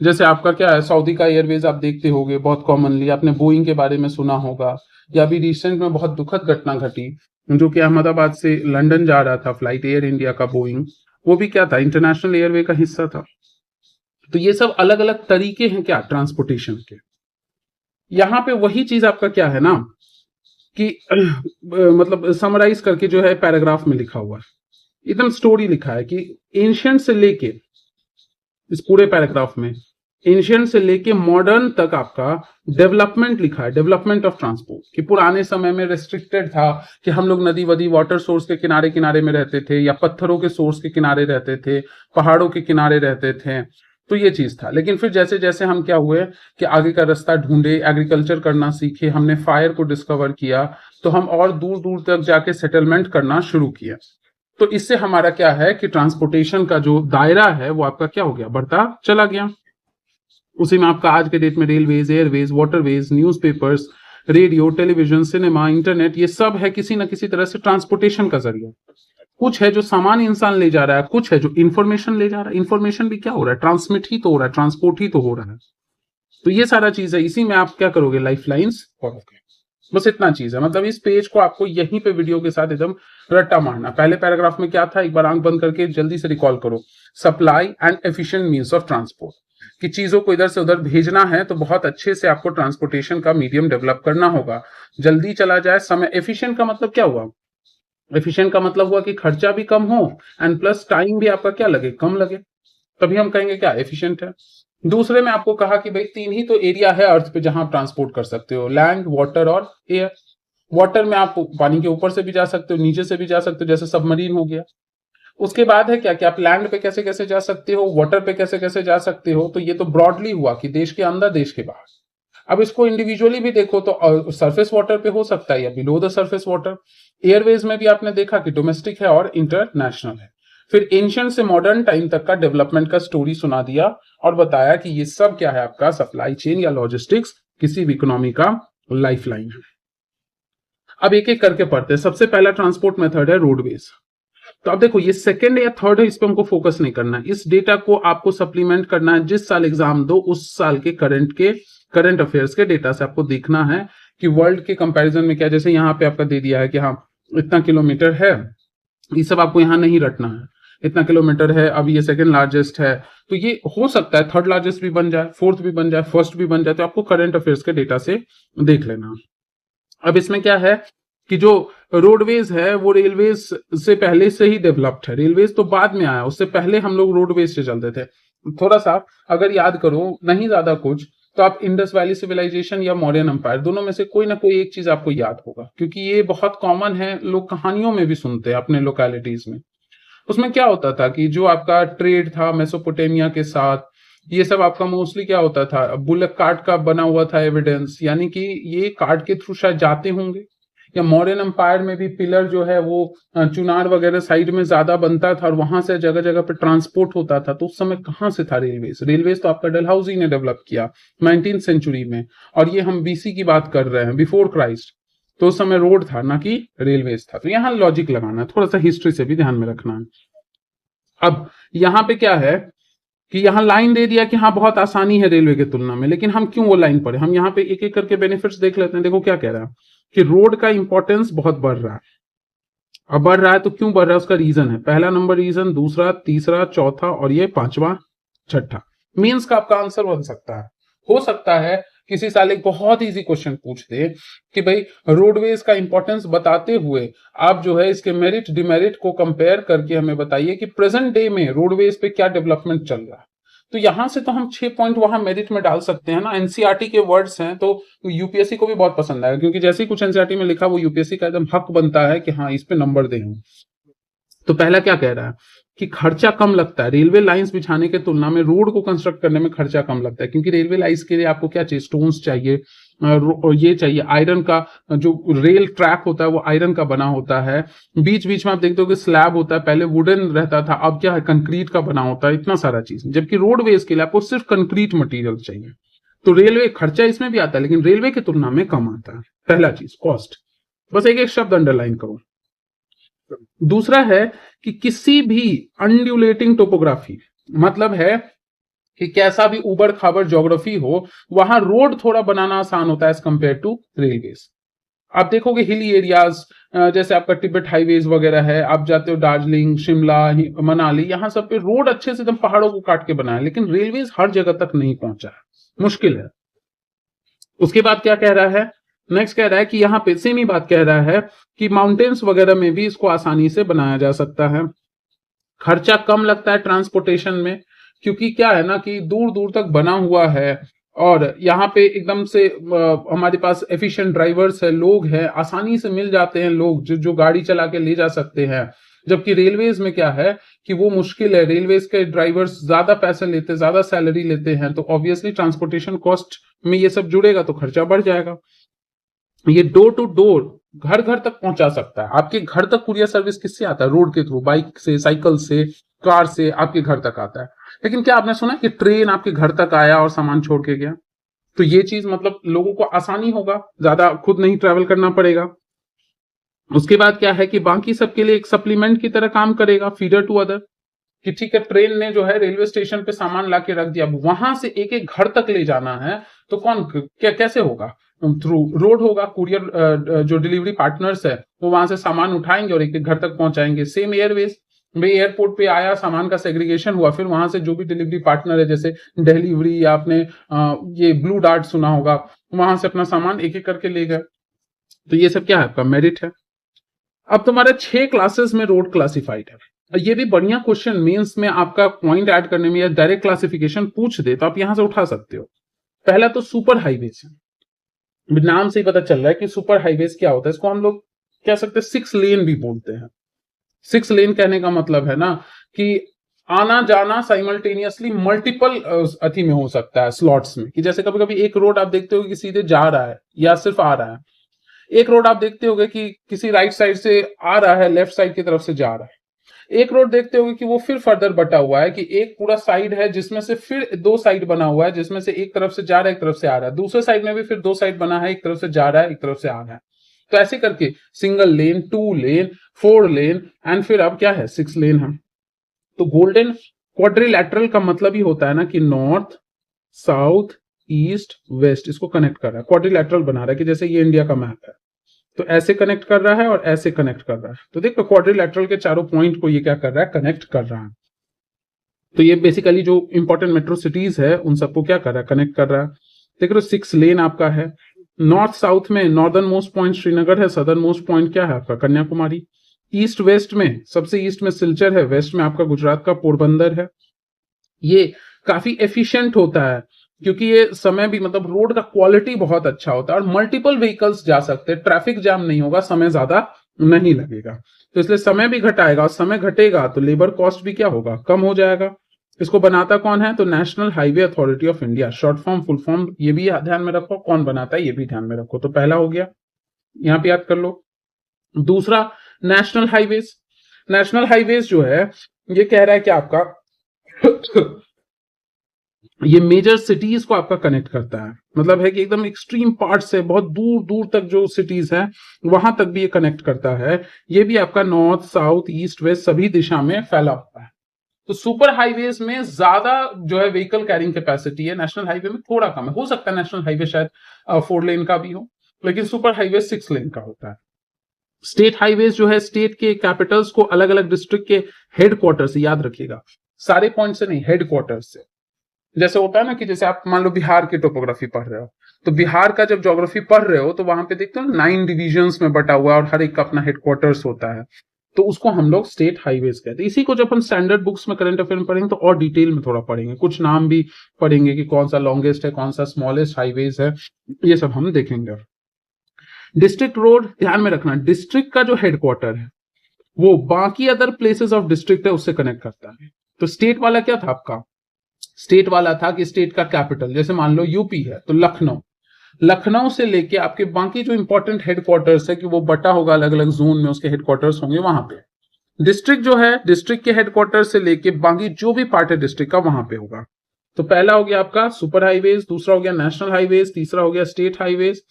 जैसे आपका क्या है सऊदी का एयरवेज आप देखते होंगे बहुत कॉमनली, आपने बोइंग के बारे में सुना होगा। या अभी रिसेंट में बहुत दुखद घटना घटी जो कि अहमदाबाद से लंदन जा रहा था फ्लाइट एयर इंडिया का बोइंग, वो भी क्या था, इंटरनेशनल एयरवे का हिस्सा था। तो ये सब अलग अलग तरीके हैं क्या ट्रांसपोर्टेशन के। यहाँ पे वही चीज आपका क्या है ना कि मतलब समराइज करके जो है पैराग्राफ में लिखा हुआ है, एकदम स्टोरी लिखा है कि एंशिएंट से लेके, इस पूरे पैराग्राफ में एंशिएंट से लेके मॉडर्न तक आपका डेवलपमेंट लिखा है, डेवलपमेंट ऑफ ट्रांसपोर्ट। कि पुराने समय में रेस्ट्रिक्टेड था कि हम लोग नदी वदी वाटर सोर्स के किनारे किनारे में रहते थे, या पत्थरों के सोर्स के किनारे रहते थे, पहाड़ों के किनारे रहते थे, तो ये चीज था। लेकिन फिर जैसे जैसे हम क्या हुए कि आगे का रास्ता ढूंढे, एग्रीकल्चर करना सीखे, हमने फायर को डिस्कवर किया, तो हम और दूर दूर तक जाके सेटलमेंट करना शुरू किया। तो इससे हमारा क्या है कि ट्रांसपोर्टेशन का जो दायरा है वो आपका क्या हो गया, बढ़ता चला गया। उसी में आपका आज के डेट में railways, Airways, waterways, newspapers, radio, television, cinema, internet, ये सब है किसी ना किसी तरह से ट्रांसपोर्टेशन का जरिया। कुछ है जो सामान इंसान ले जा रहा है, कुछ है जो इंफॉर्मेशन ले जा रहा है। इंफॉर्मेशन भी क्या हो रहा है, ट्रांसमिट ही तो हो रहा है, ट्रांसपोर्ट ही तो हो रहा है। तो ये सारा चीज है, इसी में आप क्या करोगे, लाइफ लाइन्स पढ़ोगे। बस इतना चीज है, मतलब इस पेज को आपको यहीं पे वीडियो के साथ एकदम रट्टा मारना। पहले पैराग्राफ में क्या था, एक बार आंख बंद करके जल्दी से रिकॉल करो, supply and efficient means of transport. कि चीजों को इधर से उधर भेजना है तो बहुत अच्छे से आपको ट्रांसपोर्टेशन का मीडियम डेवलप करना होगा, जल्दी चला जाए, समय। एफिशिएंट का मतलब क्या हुआ, एफिशिएंट का मतलब हुआ कि खर्चा भी कम हो एंड प्लस टाइम भी आपका क्या लगे, कम लगे, तभी हम कहेंगे क्या एफिशिएंट है। दूसरे में आपको कहा कि भाई 3 ही तो एरिया है अर्थ पे जहां आप ट्रांसपोर्ट कर सकते हो, लैंड, वाटर और एयर। वाटर में आप पानी के ऊपर से भी जा सकते हो, नीचे से भी जा सकते हो, जैसे सबमरीन हो गया। उसके बाद है क्या कि आप लैंड पे कैसे कैसे जा सकते हो, वाटर पे कैसे कैसे जा सकते हो। तो ये तो ब्रॉडली हुआ कि देश के अंदर, देश के बाहर। अब इसको इंडिविजुअली भी देखो तो सरफेस वाटर पे हो सकता है या below the surface water. Airways में भी आपने देखा कि डोमेस्टिक है और इंटरनेशनल है। फिर एंशियंट से मॉडर्न टाइम तक का डेवलपमेंट का स्टोरी सुना दिया और बताया कि ये सब क्या है, आपका सप्लाई चेन या लॉजिस्टिक्स किसी भी इकोनॉमी का लाइफलाइन है। अब एक एक करके पढ़ते हैं। सबसे पहला ट्रांसपोर्ट मेथड है रोडवेज। तो अब देखो ये सेकंड या थर्ड है, इस पे हमको फोकस नहीं करना है। इस डेटा को आपको सप्लीमेंट करना है, जिस साल एग्जाम दो उस साल के करंट अफेयर्स के डेटा से आपको देखना है कि वर्ल्ड के कंपैरिजन में क्या। जैसे यहाँ पे आपका दे दिया है कि हाँ इतना किलोमीटर है, ये सब आपको यहाँ नहीं रटना है। इतना किलोमीटर है, अब ये सेकंड लार्जेस्ट है, तो ये हो सकता है थर्ड लार्जेस्ट भी बन जाए, फोर्थ भी बन जाए, फर्स्ट भी बन जाए। तो आपको करंट अफेयर्स के डेटा से देख लेना। अब इसमें क्या है कि जो रोडवेज है वो रेलवेज से पहले से ही डेवलप्ड है। रेलवेज तो बाद में आया, उससे पहले हम लोग रोडवेज से चलते थे। थोड़ा सा अगर याद करो, नहीं ज्यादा कुछ, तो आप इंडस वैली सिविलाइजेशन या मौर्यन एम्पायर, दोनों में से कोई ना कोई एक चीज आपको याद होगा, क्योंकि ये बहुत कॉमन है, लोग कहानियों में भी सुनते हैं अपने लोकेलिटीज में। उसमें क्या होता था कि जो आपका ट्रेड था मेसोपोटामिया के साथ, ये सब आपका मोस्टली क्या होता था, बुलक कार्ट का बना हुआ था एविडेंस, यानी कि ये कार्ट के थ्रू शायद जाते होंगे। या मौर्यन एम्पायर में भी पिलर जो है वो चुनार वगैरह साइड में ज्यादा बनता था और वहां से जगह जगह पे ट्रांसपोर्ट होता था। तो उस समय कहाँ से था रेलवेज? रेलवेज तो आपका डलहौजी ने डेवलप किया 19th सेंचुरी में, और ये हम बीसी की बात कर रहे हैं, बिफोर क्राइस्ट। तो उस समय रोड था ना कि रेलवेज था। तो यहाँ लॉजिक लगाना है, थोड़ा सा हिस्ट्री से भी ध्यान में रखना है। अब यहाँ पे क्या है कि यहाँ लाइन दे दिया कि हाँ बहुत आसानी है रेलवे की तुलना में, लेकिन हम क्यों वो लाइन पढ़े? हम यहाँ पे एक एक करके बेनिफिट्स देख लेते हैं। देखो क्या कह रहा है कि रोड का इंपॉर्टेंस बहुत बढ़ रहा है। अब बढ़ रहा है तो क्यों बढ़ रहा है, उसका रीजन है। पहला नंबर रीजन, दूसरा, तीसरा, चौथा और ये पांचवा, छठा। मींस का आपका आंसर बन सकता है। हो सकता है किसी साल एक बहुत इजी क्वेश्चन पूछ दे कि भाई रोडवेज का इंपॉर्टेंस बताते हुए आप जो है इसके मेरिट डिमेरिट को कंपेयर करके हमें बताइए कि प्रेजेंट डे में रोडवेज पे क्या डेवलपमेंट चल रहा है। तो यहां से तो हम 6 पॉइंट वहां मेरिट में डाल सकते हैं ना। एनसीईआरटी के वर्ड्स हैं तो यूपीएससी को भी बहुत पसंद आएगा, क्योंकि जैसे ही कुछ एनसीईआरटी में लिखा वो यूपीएससी का एकदम हक बनता है कि हाँ इस पे नंबर देंगे। तो पहला क्या कह रहा है कि खर्चा कम लगता है। रेलवे लाइंस बिछाने के तुलना में रोड को कंस्ट्रक्ट करने में खर्चा कम लगता है, क्योंकि रेलवे लाइंस के लिए आपको क्या चाहिए, स्टोन्स चाहिए, ये चाहिए आयरन का। जो रेल ट्रैक होता है वो आयरन का बना होता है। बीच बीच में आप देखते हो कि स्लैब होता है, पहले वुडन रहता था, अब क्या है कंक्रीट का बना होता है, इतना सारा चीज। जबकि रोडवेज के लिए आपको सिर्फ कंक्रीट मटेरियल चाहिए। तो रेलवे खर्चा इसमें भी आता है, लेकिन रेलवे की तुलना में कम आता है। पहला चीज कॉस्ट। बस एक एक शब्द अंडरलाइन करो। दूसरा है कि किसी भी अनड्यूलेटिंग टोपोग्राफी, मतलब है कि कैसा भी उबड़ खाबड़ ज्योग्राफी हो, वहां रोड थोड़ा बनाना आसान होता है एज कंपेयर टू रेलवेज। आप देखोगे हिली एरियाज, जैसे आपका तिब्बत हाईवेज वगैरह है, आप जाते हो दार्जिलिंग, शिमला, मनाली, यहाँ सब पे रोड अच्छे से एकदम पहाड़ों को काट के बनाया, लेकिन रेलवेज हर जगह तक नहीं पहुंचा है, मुश्किल है। उसके बाद क्या कह रहा है, नेक्स्ट कह रहा है कि यहाँ पे सेम ही बात कह रहा है कि माउंटेन्स वगैरह में भी इसको आसानी से बनाया जा सकता है। खर्चा कम लगता है ट्रांसपोर्टेशन में, क्योंकि क्या है ना कि दूर दूर तक बना हुआ है और यहाँ पे एकदम से हमारे पास एफिशिएंट ड्राइवर्स है, लोग हैं, आसानी से मिल जाते हैं लोग जो गाड़ी चला के ले जा सकते हैं। जबकि रेलवेज में क्या है कि वो मुश्किल है, रेलवेज के ड्राइवर्स ज्यादा पैसे लेते हैं, ज्यादा सैलरी लेते हैं, तो ऑब्वियसली ट्रांसपोर्टेशन कॉस्ट में ये सब जुड़ेगा तो खर्चा बढ़ जाएगा। ये डोर टू डोर, घर घर तक पहुंचा सकता है। आपके घर तक कुरियर सर्विस किससे आता है? रोड के थ्रू, बाइक से, साइकिल से, कार से आपके घर तक आता है। लेकिन क्या आपने सुना कि ट्रेन आपके घर तक आया और सामान छोड़ के गया? तो ये चीज मतलब लोगों को आसानी होगा, ज्यादा खुद नहीं ट्रेवल करना पड़ेगा। उसके बाद क्या है कि बाकी सबके लिए एक सप्लीमेंट की तरह काम करेगा, फीडर टू अदर। कि ठीक है ट्रेन ने जो है रेलवे स्टेशन पे सामान ला के रख दिया, वहां से एक एक घर तक ले जाना है, तो कौन क्या कैसे होगा? थ्रू रोड होगा। कुरियर जो डिलीवरी पार्टनर्स है वो वहां से सामान उठाएंगे और एक एक घर तक पहुंचाएंगे। सेम एयरवेज, भाई एयरपोर्ट पे आया, सामान का सेग्रीगेशन हुआ, फिर वहां से जो भी डिलीवरी पार्टनर है, जैसे डिलीवरी या आपने ये ब्लू डार्ट सुना होगा, वहां से अपना सामान एक एक करके ले गए। तो ये सब क्या है, आपका मेरिट है। अब तुम्हारे 6 क्लासेस में रोड क्लासिफाइड है। ये भी बढ़िया क्वेश्चन मेंस में आपका पॉइंट ऐड करने में या डायरेक्ट क्लासिफिकेशन पूछ दे तो आप यहां से उठा सकते हो। पहला तो सुपर हाईवेज है, नाम से ही पता चल रहा है कि सुपर हाईवेज क्या होता है। इसको हम लोग कह सकते हैं 6 लेन भी बोलते हैं। 6 लेन कहने का मतलब है ना कि आना जाना साइमल्टेनियसली मल्टीपल अथी में हो सकता है, स्लॉट्स में। कि जैसे कभी कभी एक रोड आप देखते हो कि सीधे जा रहा है या सिर्फ आ रहा है, एक रोड आप देखते होगे कि किसी राइट साइड से आ रहा है, लेफ्ट साइड की तरफ से जा रहा है। एक रोड देखते होगे कि वो फिर फर्दर बटा हुआ है, कि एक पूरा साइड है जिसमें से फिर 2 साइड बना हुआ है, जिसमें से एक तरफ से जा रहा है एक तरफ से आ रहा है, दूसरे साइड में भी फिर 2 साइड बना है, एक तरफ से जा रहा है एक तरफ से आ रहा है। तो ऐसे करके single lane, 2 lane, 4 lane and फिर अब क्या है 6 लेन है। तो गोल्डन क्वाड्रिलैटरल का मतलब ही होता है ना कि नॉर्थ साउथ ईस्ट वेस्ट इसको कनेक्ट कर रहा है, क्वाड्रिलैटरल बना रहा है। कि जैसे ये इंडिया का मैप है तो ऐसे कनेक्ट कर रहा है और ऐसे कनेक्ट कर रहा है। तो देखो क्वाड्रिलैटरल के चारों पॉइंट को ये क्या कर रहा है, कनेक्ट कर रहा है। तो ये बेसिकली जो इंपॉर्टेंट मेट्रो सिटीज है उन सबको क्या कर रहा है, कनेक्ट कर रहा है। देख रहे हो 6 लेन आपका है। नॉर्थ साउथ में नॉर्दर्न मोस्ट पॉइंट श्रीनगर है, सदर्न मोस्ट पॉइंट क्या है आपका कन्याकुमारी। ईस्ट वेस्ट में सबसे ईस्ट में सिलचर है, वेस्ट में आपका गुजरात का पोरबंदर है। ये काफी एफिशिएंट होता है क्योंकि ये समय भी मतलब रोड का क्वालिटी बहुत अच्छा होता है और मल्टीपल व्हीकल्स जा सकते हैं, ट्रैफिक जाम नहीं होगा, समय ज्यादा नहीं लगेगा। तो इसलिए समय भी घटाएगा और समय घटेगा तो लेबर कॉस्ट भी क्या होगा, कम हो जाएगा। इसको बनाता कौन है, तो national highway authority of India, short form full form ये भी ध्यान में रखो, कौन बनाता है ये भी ध्यान में रखो। तो पहला हो गया, यहां पे याद कर लो। दूसरा नेशनल हाईवेज। नेशनल हाईवेज जो है ये कह रहा है कि आपका ये मेजर सिटीज को आपका कनेक्ट करता है, मतलब है कि एकदम एक्सट्रीम पार्ट से बहुत दूर दूर तक जो सिटीज हैं वहां तक भी ये कनेक्ट करता है। ये भी आपका नॉर्थ साउथ ईस्ट वेस्ट सभी दिशा में फैला हुआ है। तो सुपर हाईवेज में ज्यादा जो है व्हीकल कैरिंग कैपेसिटी है, नेशनल हाईवे में थोड़ा कम है। हो सकता है नेशनल हाईवे शायद 4 लेन का भी हो, लेकिन सुपर हाईवे 6 लेन का होता है। स्टेट हाईवेज जो है स्टेट के कैपिटल्स को अलग अलग डिस्ट्रिक्ट के हेडक्वार्टर से, याद रखिएगा सारे पॉइंट से नहीं, हेडक्वार्टर से। जैसे होता है ना कि जैसे आप मान लो बिहार की टोपोग्राफी पढ़ रहे हो, तो बिहार का जब ज्योग्राफी पढ़ रहे हो तो वहां पे देखते हो 9 डिविजन्स में बटा हुआ है और हर एक का अपना हेडक्वार्टर्स होता है। तो उसको हम लोग स्टेट हाईवेज कहते हैं। इसी को जब हम स्टैंडर्ड बुक्स में करंट अफेयर में पढ़ेंगे तो और डिटेल में थोड़ा पढ़ेंगे, कुछ नाम भी पढ़ेंगे कि कौन सा लॉन्गेस्ट है, कौन सा स्मॉलेस्ट हाईवेज है, ये सब हम देखेंगे। डिस्ट्रिक्ट रोड ध्यान में रखना, डिस्ट्रिक्ट का जो हेडक्वार्टर है वो बाकी अदर प्लेसेस ऑफ डिस्ट्रिक्ट है उससे कनेक्ट करता है। तो स्टेट वाला क्या था आपका, स्टेट वाला था कि स्टेट का कैपिटल, जैसे मान लो यूपी है तो लखनऊ, लखनऊ से लेके आपके बाकी जो इंपॉर्टेंट हेडक्वार्टर्स है कि वो बटा होगा अलग अलग जोन में, उसके हेडक्वार्टर्स होंगे वहां पे। डिस्ट्रिक्ट जो है डिस्ट्रिक्ट के हेडक्वार्टर से लेके बाकी जो भी पार्ट है डिस्ट्रिक्ट का वहां पे होगा। तो पहला हो गया आपका सुपर हाईवेज, दूसरा हो गया नेशनल हाईवेज, तीसरा हो गया स्टेट हाईवेज,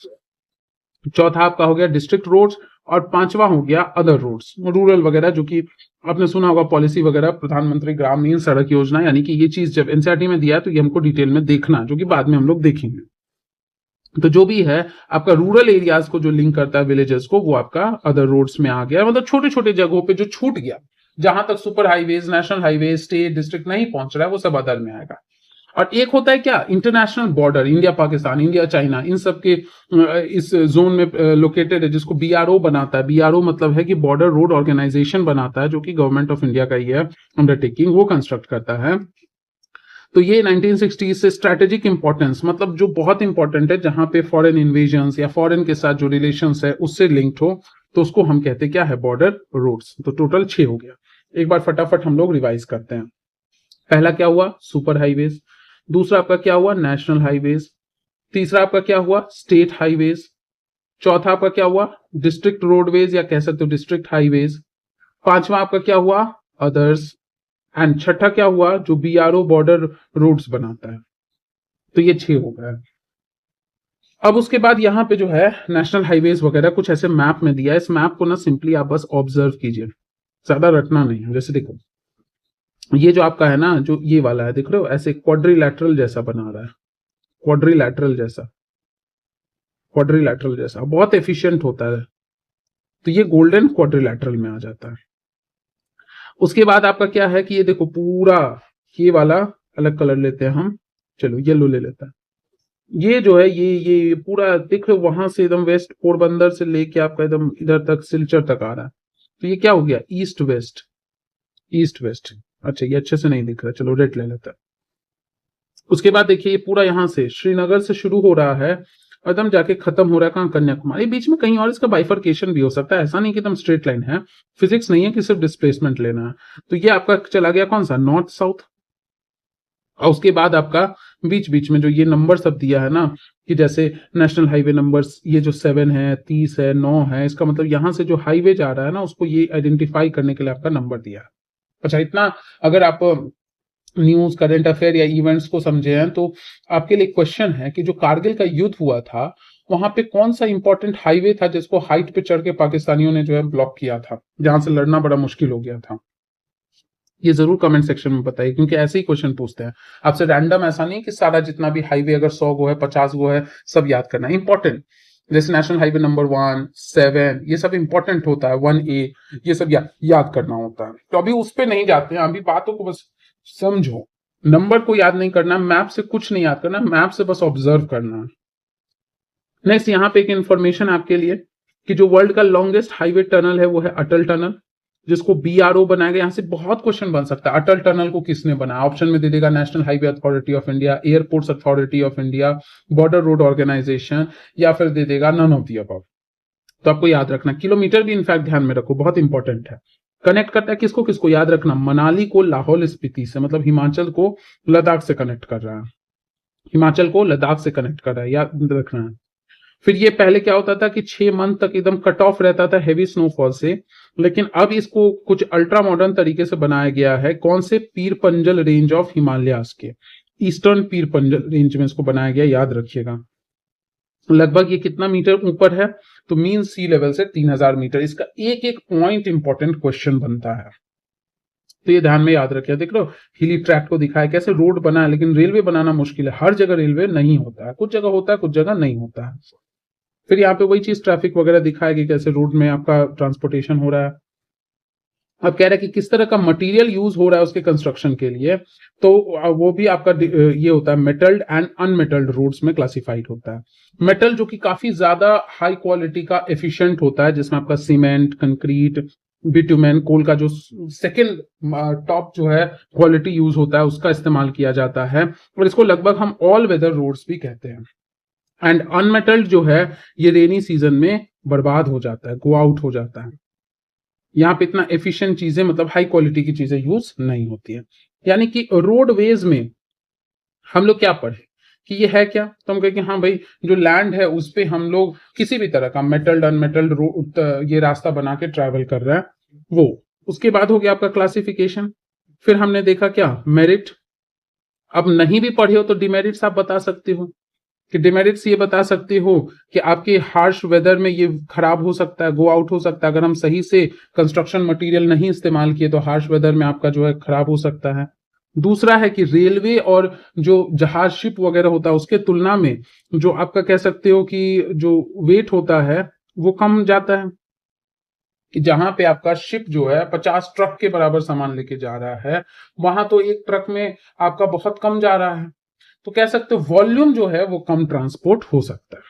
चौथा आपका हो गया डिस्ट्रिक्ट रोड्स और पांचवा हो गया अदर रोड्स, रूरल वगैरह, जो कि आपने सुना होगा पॉलिसी वगैरह, प्रधानमंत्री ग्रामीण सड़क योजना। यानी कि ये चीज जब एनसीईआरटी में दिया है तो ये हमको डिटेल में देखना, जो कि बाद में हम लोग देखेंगे। तो जो भी है आपका रूरल एरियाज को जो लिंक करता है विलेजेस को, वो आपका अदर रोड्स में आ गया। मतलब छोटे छोटे जगहों पे जो छूट गया, जहां तक super highways national highways state district नहीं पहुंच रहा है वो सब अदर में आएगा। और एक होता है क्या, international border, India Pakistan, India China, इन सब के इस जोन में लोकेटेड है, जिसको बीआरओ बनाता है। बीआरओ मतलब है कि बॉर्डर रोड ऑर्गेनाइजेशन बनाता है, जो कि गवर्नमेंट ऑफ इंडिया का ही है अंडरटेकिंग, वो कंस्ट्रक्ट करता है। तो ये 1960 से स्ट्रेटेजिक इंपॉर्टेंस, मतलब जो बहुत इंपॉर्टेंट है, जहां पे फॉरेन इन्वेजन्स या फॉरेन के साथ जो रिलेशंस है उससे लिंक्ड हो, तो उसको हम कहते क्या है, बॉर्डर रोड्स। तो टोटल 6 हो गया। एक बार फटाफट हम लोग रिवाइज करते हैं। पहला क्या हुआ, सुपर हाईवेज। दूसरा आपका क्या हुआ, नेशनल हाईवेज। तीसरा आपका क्या हुआ, स्टेट हाईवेज। चौथा आपका क्या हुआ, डिस्ट्रिक्ट रोडवेज या कह सकते हो डिस्ट्रिक्ट हाईवेज। पांचवा आपका क्या हुआ, अदर्स। एंड छठा क्या हुआ, जो बीआरओ बॉर्डर रोड्स बनाता है। तो ये 6 हो गया। अब उसके बाद यहाँ पे जो है नेशनल हाईवेज वगैरह कुछ ऐसे मैप में दिया है। इस मैप को ना सिंपली आप बस ऑब्जर्व कीजिए, ज्यादा रटना नहीं है। जैसे देखो ये जो आपका है ना, जो ये वाला है, देख रहे हो ऐसे क्वाड्रिलैटरल जैसा बना रहा है, क्वाड्रिलैटरल जैसा, क्वाड्रिलैटरल जैसा बहुत एफिशिएंट होता है। तो ये गोल्डन क्वाड्रिलैटरल में आ जाता है। उसके बाद आपका क्या है कि ये देखो पूरा ये वाला अलग कलर लेते हैं हम, चलो येलो ले लेते हैं। ये जो है ये पूरा देख रहे हो, वहां से एकदम वेस्ट पोरबंदर से लेके आपका एकदम इधर तक सिलचर तक आ रहा है। तो ये क्या हो गया, ईस्ट वेस्ट। East west. अच्छा, ये अच्छे से नहीं दिख रहा, चलो रेड ले लेते हैं। उसके बाद देखिए ये पूरा यहाँ से श्रीनगर से शुरू हो रहा है और एकदम जाके खत्म हो रहा है कहाँ, कन्याकुमारी। बीच में कहीं और इसका बाइफर्केशन भी हो सकता है, ऐसा नहीं कि एकदम स्ट्रेट लाइन है। फिजिक्स नहीं है कि सिर्फ डिस्प्लेसमेंट लेना है। तो ये आपका चला गया कौन सा, नॉर्थ साउथ। और उसके बाद आपका बीच बीच में जो ये नंबर सब दिया है ना, कि जैसे नेशनल हाईवे नंबर्स, ये जो 7 है, 30 है, 9 है, इसका मतलब यहां से जो हाईवे जा रहा है ना, उसको ये आइडेंटिफाई करने के लिए आपका नंबर दिया है। अच्छा, इतना अगर आप न्यूज, करंट अफेयर या इवेंट्स को समझे हैं तो आपके लिए क्वेश्चन है कि जो कारगिल का युद्ध हुआ था, वहां पे कौन सा इंपॉर्टेंट हाईवे था जिसको हाइट पे चढ़ के पाकिस्तानियों ने जो है ब्लॉक किया था, जहां से लड़ना बड़ा मुश्किल हो गया था। ये जरूर कमेंट सेक्शन में बताइए, क्योंकि ऐसे ही क्वेश्चन पूछते हैं आपसे रैंडम। ऐसा नहीं कि सारा जितना भी हाईवे अगर 100 गो है, 50 गो है, सब याद करना है। इंपॉर्टेंट जैसे नेशनल हाईवे नंबर 1, 7, ये सब इंपॉर्टेंट होता है, 1A, ये सब याद करना होता है। तो अभी उस पर नहीं जाते हैं, अभी बातों को बस समझो। नंबर को याद नहीं करना, मैप से कुछ नहीं याद करना, मैप से बस ऑब्जर्व करना। नेक्स्ट यहाँ पे एक इंफॉर्मेशन आपके लिए कि जो वर्ल्ड का लॉन्गेस्ट हाईवे टनल है वो है अटल टनल, जिसको BRO बनाया गया। यहाँ से बहुत क्वेश्चन बन सकता है। अटल टनल को किसने बनाया? ऑप्शन में दे देगा national highway authority of India, airports authority of India, border road organisation, या फिर दे देगा नन ऑफ दी अबव। तो आपको याद रखना, किलोमीटर भी इनफैक्ट ध्यान में रखो, बहुत इंपॉर्टेंट है। कनेक्ट करता है किसको किसको, याद रखना, मनाली को लाहौल स्पीति से, मतलब हिमाचल को लद्दाख से कनेक्ट कर रहा है। हिमाचल को लद्दाख से कनेक्ट कर रहा है, याद रखना है। फिर ये पहले क्या होता था कि 6 मंथ तक एकदम कट ऑफ रहता था हेवी स्नोफॉल से, लेकिन अब इसको कुछ अल्ट्रा मॉडर्न तरीके से बनाया गया है। कौन से? पीर पंजल रेंज ऑफ हिमालयास के, ईस्टर्न पीर पंजल रेंज में इसको बनाया गया, याद रखिएगा। लगभग ये कितना मीटर ऊपर है? तो मीन सी लेवल से 3000 मीटर। इसका एक एक पॉइंट इंपॉर्टेंट क्वेश्चन बनता है, तो ये ध्यान में याद रखिए। देख लो हिली ट्रैक को दिखाया कैसे रोड बना है, लेकिन रेलवे बनाना मुश्किल है। हर जगह रेलवे नहीं होता है, कुछ जगह होता है, कुछ जगह नहीं होता है। फिर यहाँ पे वही चीज ट्रैफिक वगैरह दिखाया कि कैसे रोड में आपका ट्रांसपोर्टेशन हो रहा है। अब कह रहा है कि किस तरह का मटेरियल यूज हो रहा है उसके कंस्ट्रक्शन के लिए, तो वो भी आपका ये होता है मेटल्ड एंड अनमेटल्ड रोड्स में क्लासिफाइड होता है। मेटल जो कि काफी ज्यादा हाई क्वालिटी का एफिशिएंट होता है, जिसमें आपका सीमेंट, कंक्रीट, बिटुमेन, कोल का जो सेकेंड टॉप जो है क्वालिटी यूज होता है, उसका इस्तेमाल किया जाता है, और इसको लगभग हम ऑल वेदर रोड्स भी कहते हैं। एंड अनमेटल्ड जो है ये रेनी सीजन में बर्बाद हो जाता है, गो आउट हो जाता है। यहाँ पे इतना एफिशिएंट चीजें, मतलब हाई क्वालिटी की चीजें यूज नहीं होती है। यानी कि रोडवेज में हम लोग क्या पढ़े कि ये है क्या, तो हम कहें कि हाँ भाई, जो लैंड है उस पे हम लोग किसी भी तरह का मेटल्ड अनमेटल्ड ये रास्ता बना के ट्रैवल कर रहे हैं वो। उसके बाद हो गया आपका क्लासिफिकेशन। फिर हमने देखा क्या, मेरिट। अब नहीं भी पढ़े हो तो डिमेरिट्स आप बता सकते हो, कि डिमेरिट्स ये बता सकते हो कि आपके हार्श वेदर में ये खराब हो सकता है, गो आउट हो सकता है। अगर हम सही से कंस्ट्रक्शन मटेरियल नहीं इस्तेमाल किए तो हार्श वेदर में आपका जो है खराब हो सकता है। दूसरा है कि रेलवे और जो जहाज शिप वगैरह होता है उसके तुलना में जो आपका कह सकते हो कि जो वेट होता है वो कम जाता है, कि जहां पे आपका शिप जो है 50 ट्रक के बराबर सामान लेके जा रहा है, वहां तो एक ट्रक में आपका बहुत कम जा रहा है। तो कह सकते हो वॉल्यूम जो है वो कम ट्रांसपोर्ट हो सकता है,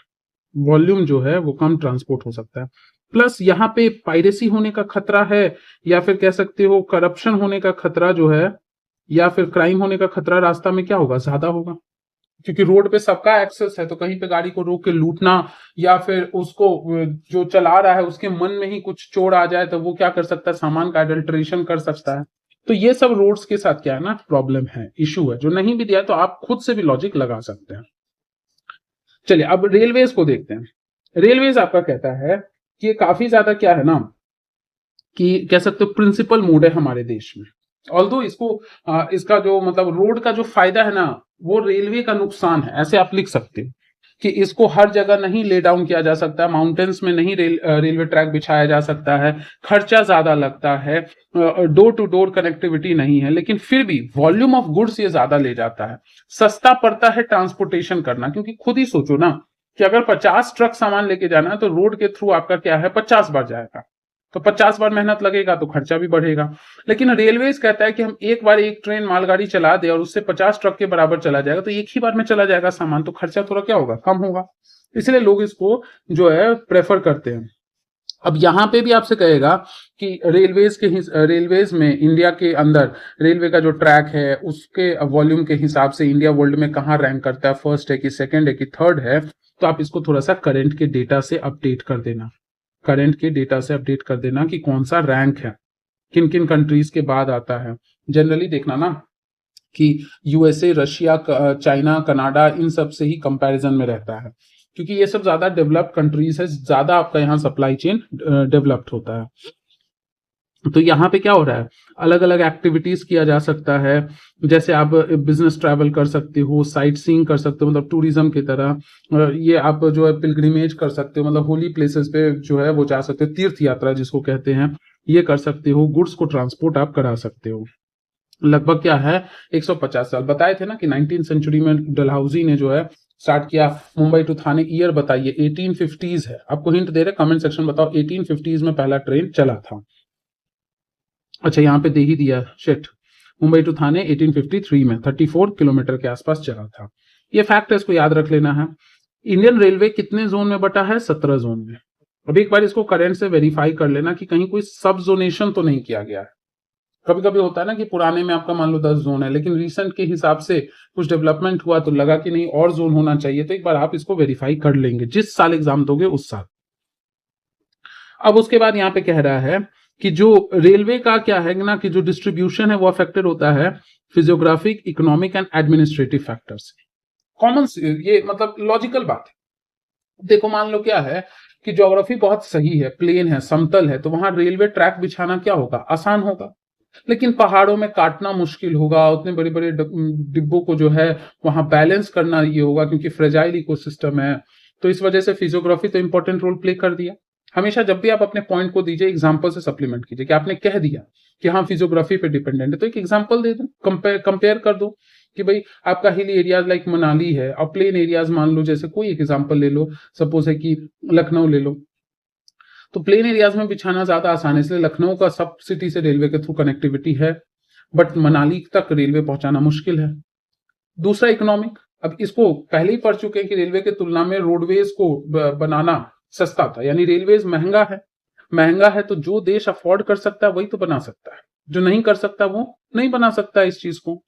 वॉल्यूम जो है वो कम ट्रांसपोर्ट हो सकता है। प्लस यहाँ पे पायरेसी होने का खतरा है, या फिर कह सकते हो करप्शन होने का खतरा जो है, या फिर क्राइम होने का खतरा रास्ता में क्या होगा, ज्यादा होगा। क्योंकि रोड पे सबका एक्सेस है, तो कहीं पे गाड़ी को रोक के लूटना, या फिर उसको जो चला रहा है उसके मन में ही कुछ चोर आ जाए तो वो क्या कर सकता है, सामान का अडल्ट्रेशन कर सकता है। तो ये सब रोड्स के साथ क्या है ना, प्रॉब्लम है, इशू है। जो नहीं भी दिया तो आप खुद से भी लॉजिक लगा सकते हैं। चलिए अब रेलवेज को देखते हैं। रेलवेज आपका कहता है कि ये काफी ज्यादा क्या है ना, कि कह सकते हो प्रिंसिपल मोड है हमारे देश में। ऑल्दो इसको इसका जो मतलब रोड का जो फायदा है ना, वो रेलवे का नुकसान है, ऐसे आप लिख सकते हो कि इसको हर जगह नहीं ले डाउन किया जा सकता, माउंटेन्स में नहीं रेलवे ट्रैक बिछाया जा सकता है, खर्चा ज्यादा लगता है, डोर टू डोर कनेक्टिविटी नहीं है, लेकिन फिर भी वॉल्यूम ऑफ गुड्स ये ज्यादा ले जाता है, सस्ता पड़ता है ट्रांसपोर्टेशन करना। क्योंकि खुद ही सोचो ना कि अगर 50 ट्रक सामान लेके जाना है तो रोड के थ्रू आपका क्या है 50 बार जाएगा, तो 50 बार मेहनत लगेगा तो खर्चा भी बढ़ेगा। लेकिन रेलवेज कहता है कि हम एक बार एक ट्रेन मालगाड़ी चला दे और उससे 50 ट्रक के बराबर चला जाएगा, तो एक ही बार में चला जाएगा सामान, तो खर्चा थोड़ा क्या होगा, कम होगा। इसलिए लोग इसको जो है प्रेफर करते हैं। अब यहाँ पे भी आपसे कहेगा कि रेलवेज में इंडिया के अंदर रेलवे का जो ट्रैक है उसके वॉल्यूम के हिसाब से इंडिया वर्ल्ड में कहाँ रैंक करता है, फर्स्ट है कि सेकंड है कि थर्ड है। तो आप इसको थोड़ा सा करंट के डेटा से अपडेट कर देना, करंट के डेटा से अपडेट कर देना कि कौन सा रैंक है, किन किन कंट्रीज के बाद आता है। जनरली देखना ना कि यूएसए, रशिया, चाइना, कनाडा, इन सब से ही कंपैरिजन में रहता है, क्योंकि ये सब ज्यादा डेवलप्ड कंट्रीज है, ज्यादा आपका यहाँ सप्लाई चेन डेवलप्ड होता है। तो यहाँ पे क्या हो रहा है, अलग अलग एक्टिविटीज किया जा सकता है, जैसे आप बिजनेस ट्रैवल कर सकते हो, साइट सीइंग कर सकते हो, मतलब टूरिज्म की तरह। ये आप जो है पिलग्रिमेज कर सकते हो, मतलब होली प्लेसेस पे जो है वो जा सकते हो, तीर्थ यात्रा जिसको कहते हैं, ये कर सकते हो। गुड्स को ट्रांसपोर्ट आप करा सकते हो। लगभग क्या है 150 साल बताए थे ना कि 19th सेंचुरी में डलहौजी ने जो है स्टार्ट किया। मुंबई टू थाने ईयर बताइए, 1850s है। आपको हिंट दे रहे, कमेंट सेक्शन बताओ 1850s में पहला ट्रेन चला था। अच्छा यहाँ पे दे ही दिया, शिट। मुंबई टू थाने 1853 में 34 किलोमीटर के आसपास चला था। ये फैक्ट है, इसको याद रख लेना है। इंडियन रेलवे कितने जोन में बटा है, 17 जोन में। अब एक बार इसको करंट से वेरीफाई कर लेना कि कहीं कोई सब जोनेशन तो नहीं किया गया है। कभी कभी होता है ना कि पुराने में आपका मान लो 10 जोन है, लेकिन रिसेंट के हिसाब से कुछ डेवलपमेंट हुआ तो लगा कि नहीं और जोन होना चाहिए, तो एक बार आप इसको वेरीफाई कर लेंगे जिस साल एग्जाम दोगे उस साल। अब उसके बाद यहाँ पे कह रहा है कि जो रेलवे का क्या है ना कि जो डिस्ट्रीब्यूशन है वो अफेक्टेड होता है physiographic, economic and administrative factors. Common, ये मतलब लॉजिकल बात है। देखो मान लो क्या है कि ज्योग्राफी बहुत सही है, प्लेन है, समतल है, तो वहां रेलवे ट्रैक बिछाना क्या होगा, आसान होगा। लेकिन पहाड़ों में काटना मुश्किल होगा, उतने बड़े बड़े डिब्बों को जो है वहां बैलेंस करना ये होगा, क्योंकि फ्रेजाइल इकोसिस्टम है। तो इस वजह से फिजियोग्राफी तो इंपॉर्टेंट रोल प्ले कर दिया। हमेशा जब भी आप अपने पॉइंट को दीजिए एग्जाम्पल से सप्लीमेंट कीजिए, कि आपने कह दिया कि हाँ फिजियोग्राफी पे डिपेंडेंट है, तो एक एग्जाम्पल दे दो, कंपेयर कर दो कि भाई आपका हिल एरियाज लाइक मनाली है और प्लेन एरियाज मान लो, जैसे कोई एक एग्जाम्पल ले लो, सपोज है कि लखनऊ ले लो। तो प्लेन एरियाज में बिछाना ज्यादा आसान है, इसलिए लखनऊ का सब सिटी से रेलवे के थ्रू कनेक्टिविटी है, बट मनाली तक रेलवे पहुंचाना मुश्किल है। दूसरा इकोनॉमिक, अब इसको पहले ही पढ़ चुके हैं कि रेलवे के तुलना में रोडवेज को बनाना सस्ता था, यानी रेलवेज महंगा है। महंगा है तो जो देश अफोर्ड कर सकता है वही तो बना सकता है, जो नहीं कर सकता वो नहीं बना सकता। इस चीज को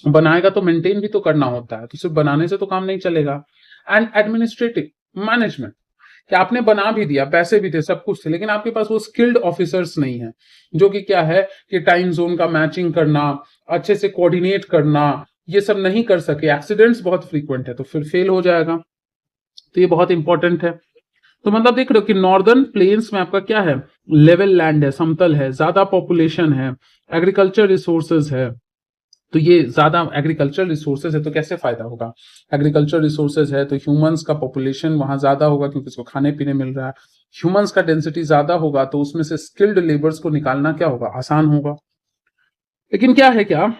बनाएगा तो मेंटेन भी तो करना होता है, तो सिर्फ बनाने से तो काम नहीं चलेगा। एंड एडमिनिस्ट्रेटिव मैनेजमेंट, कि आपने बना भी दिया, पैसे भी थे, सब कुछ थे, लेकिन आपके पास वो स्किल्ड ऑफिसर्स नहीं है, जो कि क्या है कि टाइम जोन का मैचिंग करना, अच्छे से कोऑर्डिनेट करना, ये सब नहीं कर सके। एक्सीडेंट्स बहुत फ्रीक्वेंट है तो फिर फेल हो जाएगा। तो ये बहुत इंपॉर्टेंट है। तो मतलब देख रहे हो कि नॉर्दर्न प्लेन्स में आपका क्या है, लेवल लैंड है, समतल है, ज्यादा पॉपुलेशन है, एग्रीकल्चर रिसोर्सेज है। तो ये ज्यादा एग्रीकल्चर रिसोर्सेज है तो कैसे फायदा होगा, एग्रीकल्चर रिसोर्सेज है तो ह्यूमंस का पॉपुलेशन वहां ज्यादा होगा, क्योंकि उसको खाने पीने मिल रहा है। ह्यूमंस का डेंसिटी ज्यादा होगा तो उसमें से स्किल्ड लेबर्स को निकालना क्या होगा, आसान होगा। लेकिन क्या है क्या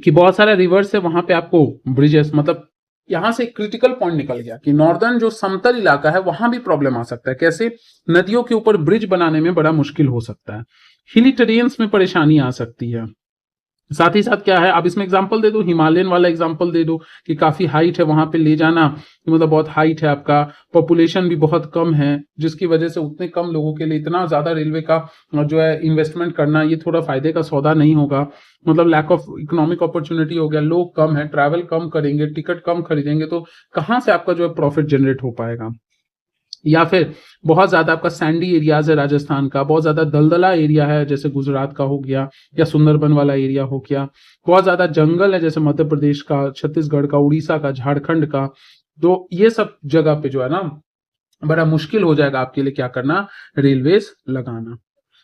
कि बहुत सारे रिवर्स है, वहां पे आपको ब्रिजेस, मतलब यहां से क्रिटिकल पॉइंट निकल गया कि नॉर्दर्न जो समतल इलाका है वहां भी प्रॉब्लम आ सकता है। कैसे, नदियों के ऊपर ब्रिज बनाने में बड़ा मुश्किल हो सकता है, हिली टेरेन्स में परेशानी आ सकती है। साथ ही साथ क्या है, आप इसमें एग्जांपल दे दो, हिमालयन वाला एग्जांपल दे दो कि काफी हाइट है, वहां पे ले जाना मतलब बहुत हाइट है, आपका पॉपुलेशन भी बहुत कम है, जिसकी वजह से उतने कम लोगों के लिए इतना ज्यादा रेलवे का जो है इन्वेस्टमेंट करना ये थोड़ा फायदे का सौदा नहीं होगा। मतलब लैक ऑफ इकोनॉमिक अपॉर्चुनिटी हो गया, लोग कम है, ट्रैवल कम करेंगे, टिकट कम खरीदेंगे, तो कहाँ से आपका जो है प्रॉफिट जनरेट हो पाएगा। या फिर बहुत ज्यादा आपका सैंडी एरियाज है राजस्थान का, बहुत ज्यादा दलदला एरिया है जैसे गुजरात का हो गया, या सुंदरबन वाला एरिया हो गया, बहुत ज्यादा जंगल है जैसे मध्य प्रदेश का, छत्तीसगढ़ का, उड़ीसा का, झारखंड का। तो ये सब जगह पे जो है ना बड़ा मुश्किल हो जाएगा आपके लिए क्या करना, रेलवेज लगाना।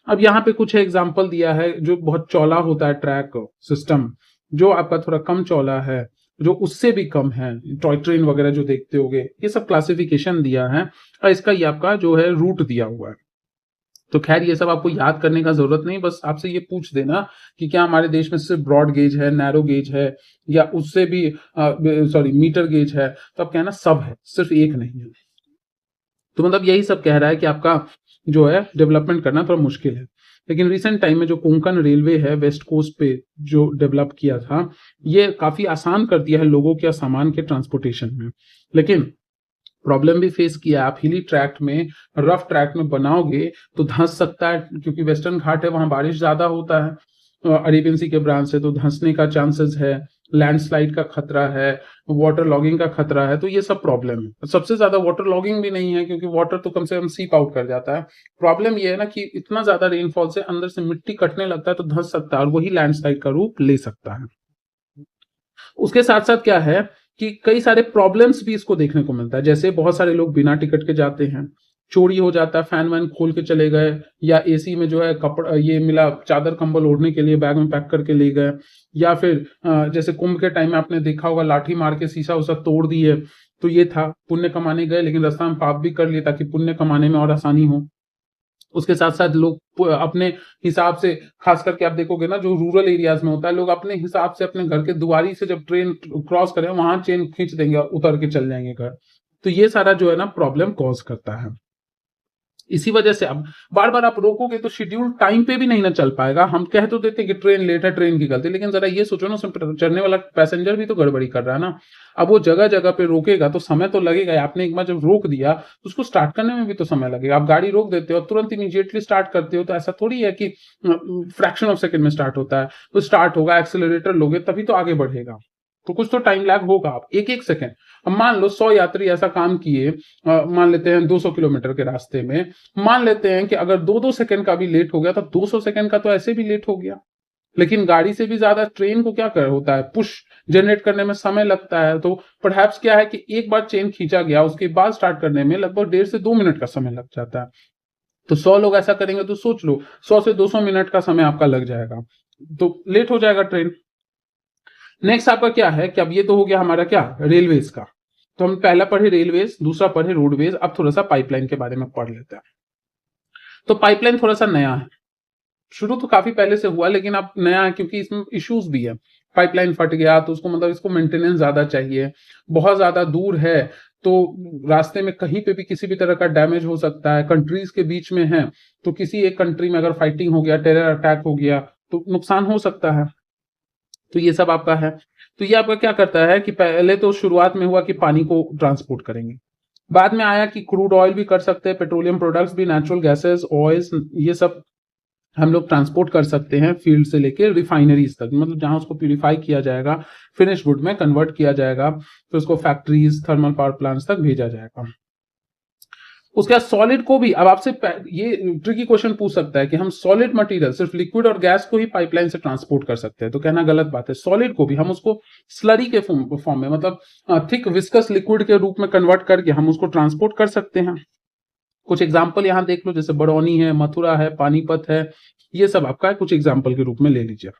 अब यहाँ पे कुछ एग्जाम्पल दिया है, जो बहुत चौड़ा होता है ट्रैक सिस्टम, जो आपका थोड़ा कम चौड़ा है, जो उससे भी कम है, टॉय ट्रेन वगैरह जो देखते होगे, ये सब क्लासिफिकेशन दिया है और इसका ये आपका जो है रूट दिया हुआ है। तो खैर ये सब आपको याद करने का जरूरत नहीं, बस आपसे ये पूछ देना कि क्या हमारे देश में सिर्फ ब्रॉड गेज है, नैरो गेज है, या उससे भी सॉरी मीटर गेज है। तो आप कहना सब है, सिर्फ एक नहीं है। तो मतलब यही सब कह रहा है कि आपका जो है डेवलपमेंट करना थोड़ा मुश्किल है। लेकिन रिसेंट टाइम में जो कोंकण रेलवे है वेस्ट कोस्ट पे जो डेवलप किया था, ये काफी आसान कर दिया है लोगों के सामान के ट्रांसपोर्टेशन में। लेकिन प्रॉब्लम भी फेस किया। आप हिली ट्रैक में, रफ ट्रैक में बनाओगे तो धंस सकता है, क्योंकि वेस्टर्न घाट है, वहां बारिश ज्यादा होता है अरेबियन सी के ब्रांच से, तो धंसने का चांसेस है, लैंडस्लाइड का खतरा है, वाटर लॉगिंग का खतरा है। तो ये सब प्रॉब्लम है। सबसे ज्यादा वाटर लॉगिंग भी नहीं है, क्योंकि वाटर तो कम से कम सीप आउट कर जाता है। प्रॉब्लम ये है ना कि इतना ज्यादा रेनफॉल से अंदर से मिट्टी कटने लगता है तो धंस सकता है, और वही लैंडस्लाइड का रूप ले सकता है। उसके साथ साथ क्या है कि कई सारे प्रॉब्लम्स भी इसको देखने को मिलता है। जैसे बहुत सारे लोग बिना टिकट के जाते हैं, चोरी हो जाता है, फैन वैन खोल के चले गए, या एसी में जो है कपड़ा ये मिला, चादर कंबल ओढ़ने के लिए बैग में पैक करके ले गए, या फिर जैसे कुंभ के टाइम में आपने देखा होगा लाठी मार के शीशा उसा तोड़ दिए। तो ये था, पुण्य कमाने गए लेकिन रास्ता में पाप भी कर लिए ताकि पुण्य कमाने में और आसानी हो। उसके साथ साथ लोग अपने हिसाब से, खास करके आप देखोगे ना जो रूरल एरियाज में होता है, लोग अपने हिसाब से अपने घर के दुआरी से जब ट्रेन क्रॉस करें वहां चेन खींच देंगे और उतर के चल जाएंगे घर। तो ये सारा जो है ना प्रॉब्लम कॉज करता है। इसी वजह से अब बार बार आप रोकोगे तो शेड्यूल टाइम पे भी नहीं ना चल पाएगा। हम कह तो देते हैं कि ट्रेन लेट है, ट्रेन की गलती, लेकिन जरा ये सोचो ना, उसमें चढ़ने वाला पैसेंजर भी तो गड़बड़ी कर रहा है ना। अब वो जगह जगह पे रोकेगा तो समय तो लगेगा। आपने एक बार जब रोक दिया तो उसको स्टार्ट करने में भी तो समय लगेगा। आप गाड़ी रोक देते हो तुरंत इमीडिएटली स्टार्ट करते हो, तो ऐसा थोड़ी है कि फ्रैक्शन ऑफ सेकंड में स्टार्ट होता है। तो स्टार्ट होगा, एक्सेलरेटर लोगे तभी तो आगे बढ़ेगा। तो कुछ तो टाइम लैग होगा। आप एक एक सेकंड, अब मान लो 100 यात्री ऐसा काम किए, मान लेते हैं 200 किलोमीटर के रास्ते में, मान लेते हैं कि अगर 2-2 सेकंड का भी लेट हो गया तो 200 सेकंड का तो ऐसे भी लेट हो गया। लेकिन गाड़ी से भी ज्यादा ट्रेन को क्या कर होता है, पुश जनरेट करने में समय लगता है। तो परहैप्स क्या है कि एक बार चेन खींचा गया उसके बाद स्टार्ट करने में लगभग 1.5 से 2 मिनट का समय लग जाता है। तो 100 लोग ऐसा करेंगे तो सोच लो 100 से 200 मिनट का समय आपका लग जाएगा, तो लेट हो जाएगा ट्रेन। नेक्स्ट आपका क्या है कि अब ये तो हो गया हमारा क्या, रेलवेज का। तो हम पहला पढ़े रेलवेज, दूसरा पढ़े रोडवेज। अब थोड़ा सा पाइपलाइन के बारे में पढ़ लेते हैं। तो पाइपलाइन थोड़ा सा नया है, शुरू तो काफी पहले से हुआ लेकिन अब नया है क्योंकि इसमें इश्यूज भी है। पाइपलाइन फट गया तो उसको मतलब इसको मेंटेनेंस ज्यादा चाहिए, बहुत ज्यादा दूर है तो रास्ते में कहीं पे भी किसी भी तरह का डैमेज हो सकता है। कंट्रीज के बीच में है तो किसी एक कंट्री में अगर फाइटिंग हो गया, टेरर अटैक हो गया तो नुकसान हो सकता है। तो ये सब आपका है। तो ये आपका क्या करता है कि पहले तो शुरुआत में हुआ कि पानी को ट्रांसपोर्ट करेंगे, बाद में आया कि क्रूड ऑयल भी कर सकते हैं, पेट्रोलियम प्रोडक्ट्स भी, नेचुरल गैसेस, ऑयल्स, ये सब हम लोग ट्रांसपोर्ट कर सकते हैं फील्ड से लेके रिफाइनरीज तक, मतलब जहां उसको प्यूरिफाई किया जाएगा, फिनिश गुड में कन्वर्ट किया जाएगा, फिर उसको फैक्ट्रीज, थर्मल पावर प्लांट्स तक भेजा जाएगा। उसके बाद सॉलिड को भी, अब आपसे ये ट्रिकी क्वेश्चन पूछ सकता है कि हम सॉलिड मटेरियल, सिर्फ लिक्विड और गैस को ही पाइपलाइन से ट्रांसपोर्ट कर सकते हैं, तो कहना गलत बात है। सॉलिड को भी हम उसको स्लरी के फॉर्म में, मतलब थिक विस्कस लिक्विड के रूप में कन्वर्ट करके हम उसको ट्रांसपोर्ट कर सकते हैं। कुछ एग्जाम्पल यहां देख लो, जैसे बरौनी है, मथुरा है, पानीपत है, ये सब आपका कुछ एग्जाम्पल के रूप में ले लीजिए।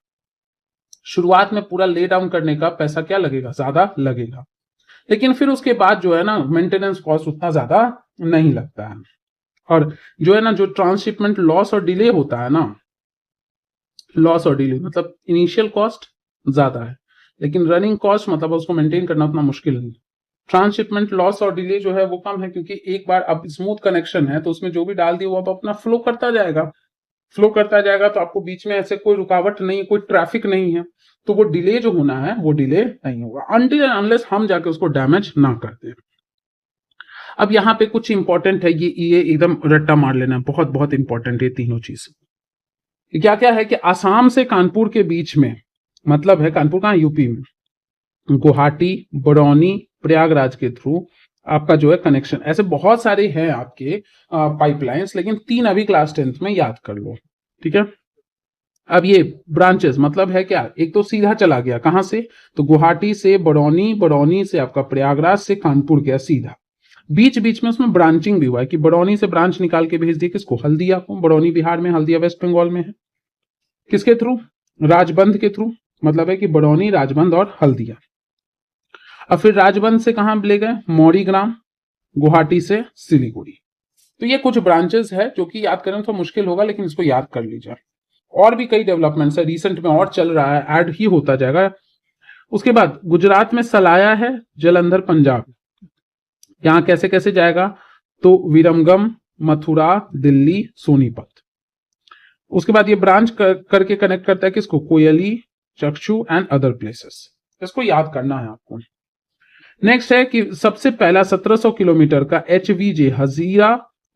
शुरुआत में पूरा ले डाउन करने का पैसा क्या लगेगा, ज्यादा लगेगा, लेकिन फिर उसके बाद जो है ना मेंटेनेंस कॉस्ट उतना ज्यादा नहीं लगता है। और जो है ना जो ट्रांसशिपमेंट लॉस और डिले होता है ना, लॉस और डिले मतलब इनिशियल कॉस्ट ज्यादा है लेकिन रनिंग कॉस्ट मतलब उसको मेंटेन करना उतना मुश्किल नहीं। ट्रांसशिपमेंट लॉस और डिले जो है वो कम है, क्योंकि एक बार अब स्मूथ कनेक्शन है तो उसमें जो भी डाल दिया वो अब अपना फ्लो करता जाएगा, फ्लो करता जाएगा, तो आपको बीच में ऐसे कोई रुकावट नहीं, कोई ट्रैफिक नहीं है, तो वो डिले जो होना है वो डिले नहीं होगा अनटिल एंड अनलेस हम जाके उसको डैमेज ना कर दें। अब यहाँ पे कुछ इंपॉर्टेंट है, ये एकदम रट्टा मार लेना, बहुत बहुत इंपॉर्टेंट है तीनों चीज। क्या क्या है कि आसाम से कानपुर के बीच में, मतलब है कानपुर कहाँ, यूपी में, गुवाहाटी, बरौनी, प्रयागराज के थ्रू आपका जो है कनेक्शन, ऐसे बहुत सारे हैं आपके पाइपलाइंस, लेकिन 3 अभी क्लास 10th में याद कर लो, ठीक है। अब ये ब्रांचेस मतलब है क्या, एक तो सीधा चला गया कहां से, तो गुवाहाटी से बरौनी, बरौनी से आपका प्रयागराज से कानपुर गया सीधा। बीच बीच में उसमें ब्रांचिंग भी हुआ है कि बरौनी से ब्रांच निकाल के भेज दिया किसको, हल्दिया को। बरौनी बिहार में, हल्दिया वेस्ट बंगाल में है। किसके थ्रू, राजबंद के थ्रू, मतलब है कि बरौनी, राजबंद और हल्दिया। अब फिर राजबंद से कहां ले गए, मौरीग्राम, गुवाहाटी से सिलीगुड़ी। तो ये कुछ ब्रांचेस है जो कि याद करना तो मुश्किल होगा, लेकिन इसको याद कर लीजिए। और भी कई डेवलपमेंट्स है, रिसेंट में और चल रहा है, ऐड ही होता जाएगा। उसके बाद गुजरात में सलाया है, जलंधर पंजाब, यहां कैसे कैसे जाएगा, तो विरमगम, मथुरा, दिल्ली, सोनीपत। उसके बाद ये ब्रांच करके कनेक्ट करता है किसको, कोयली, चक्षु एंड अदर प्लेसेस। इसको याद करना है आपको। नेक्स्ट है कि सबसे पहला 1700 किलोमीटर का HVJ हजीरा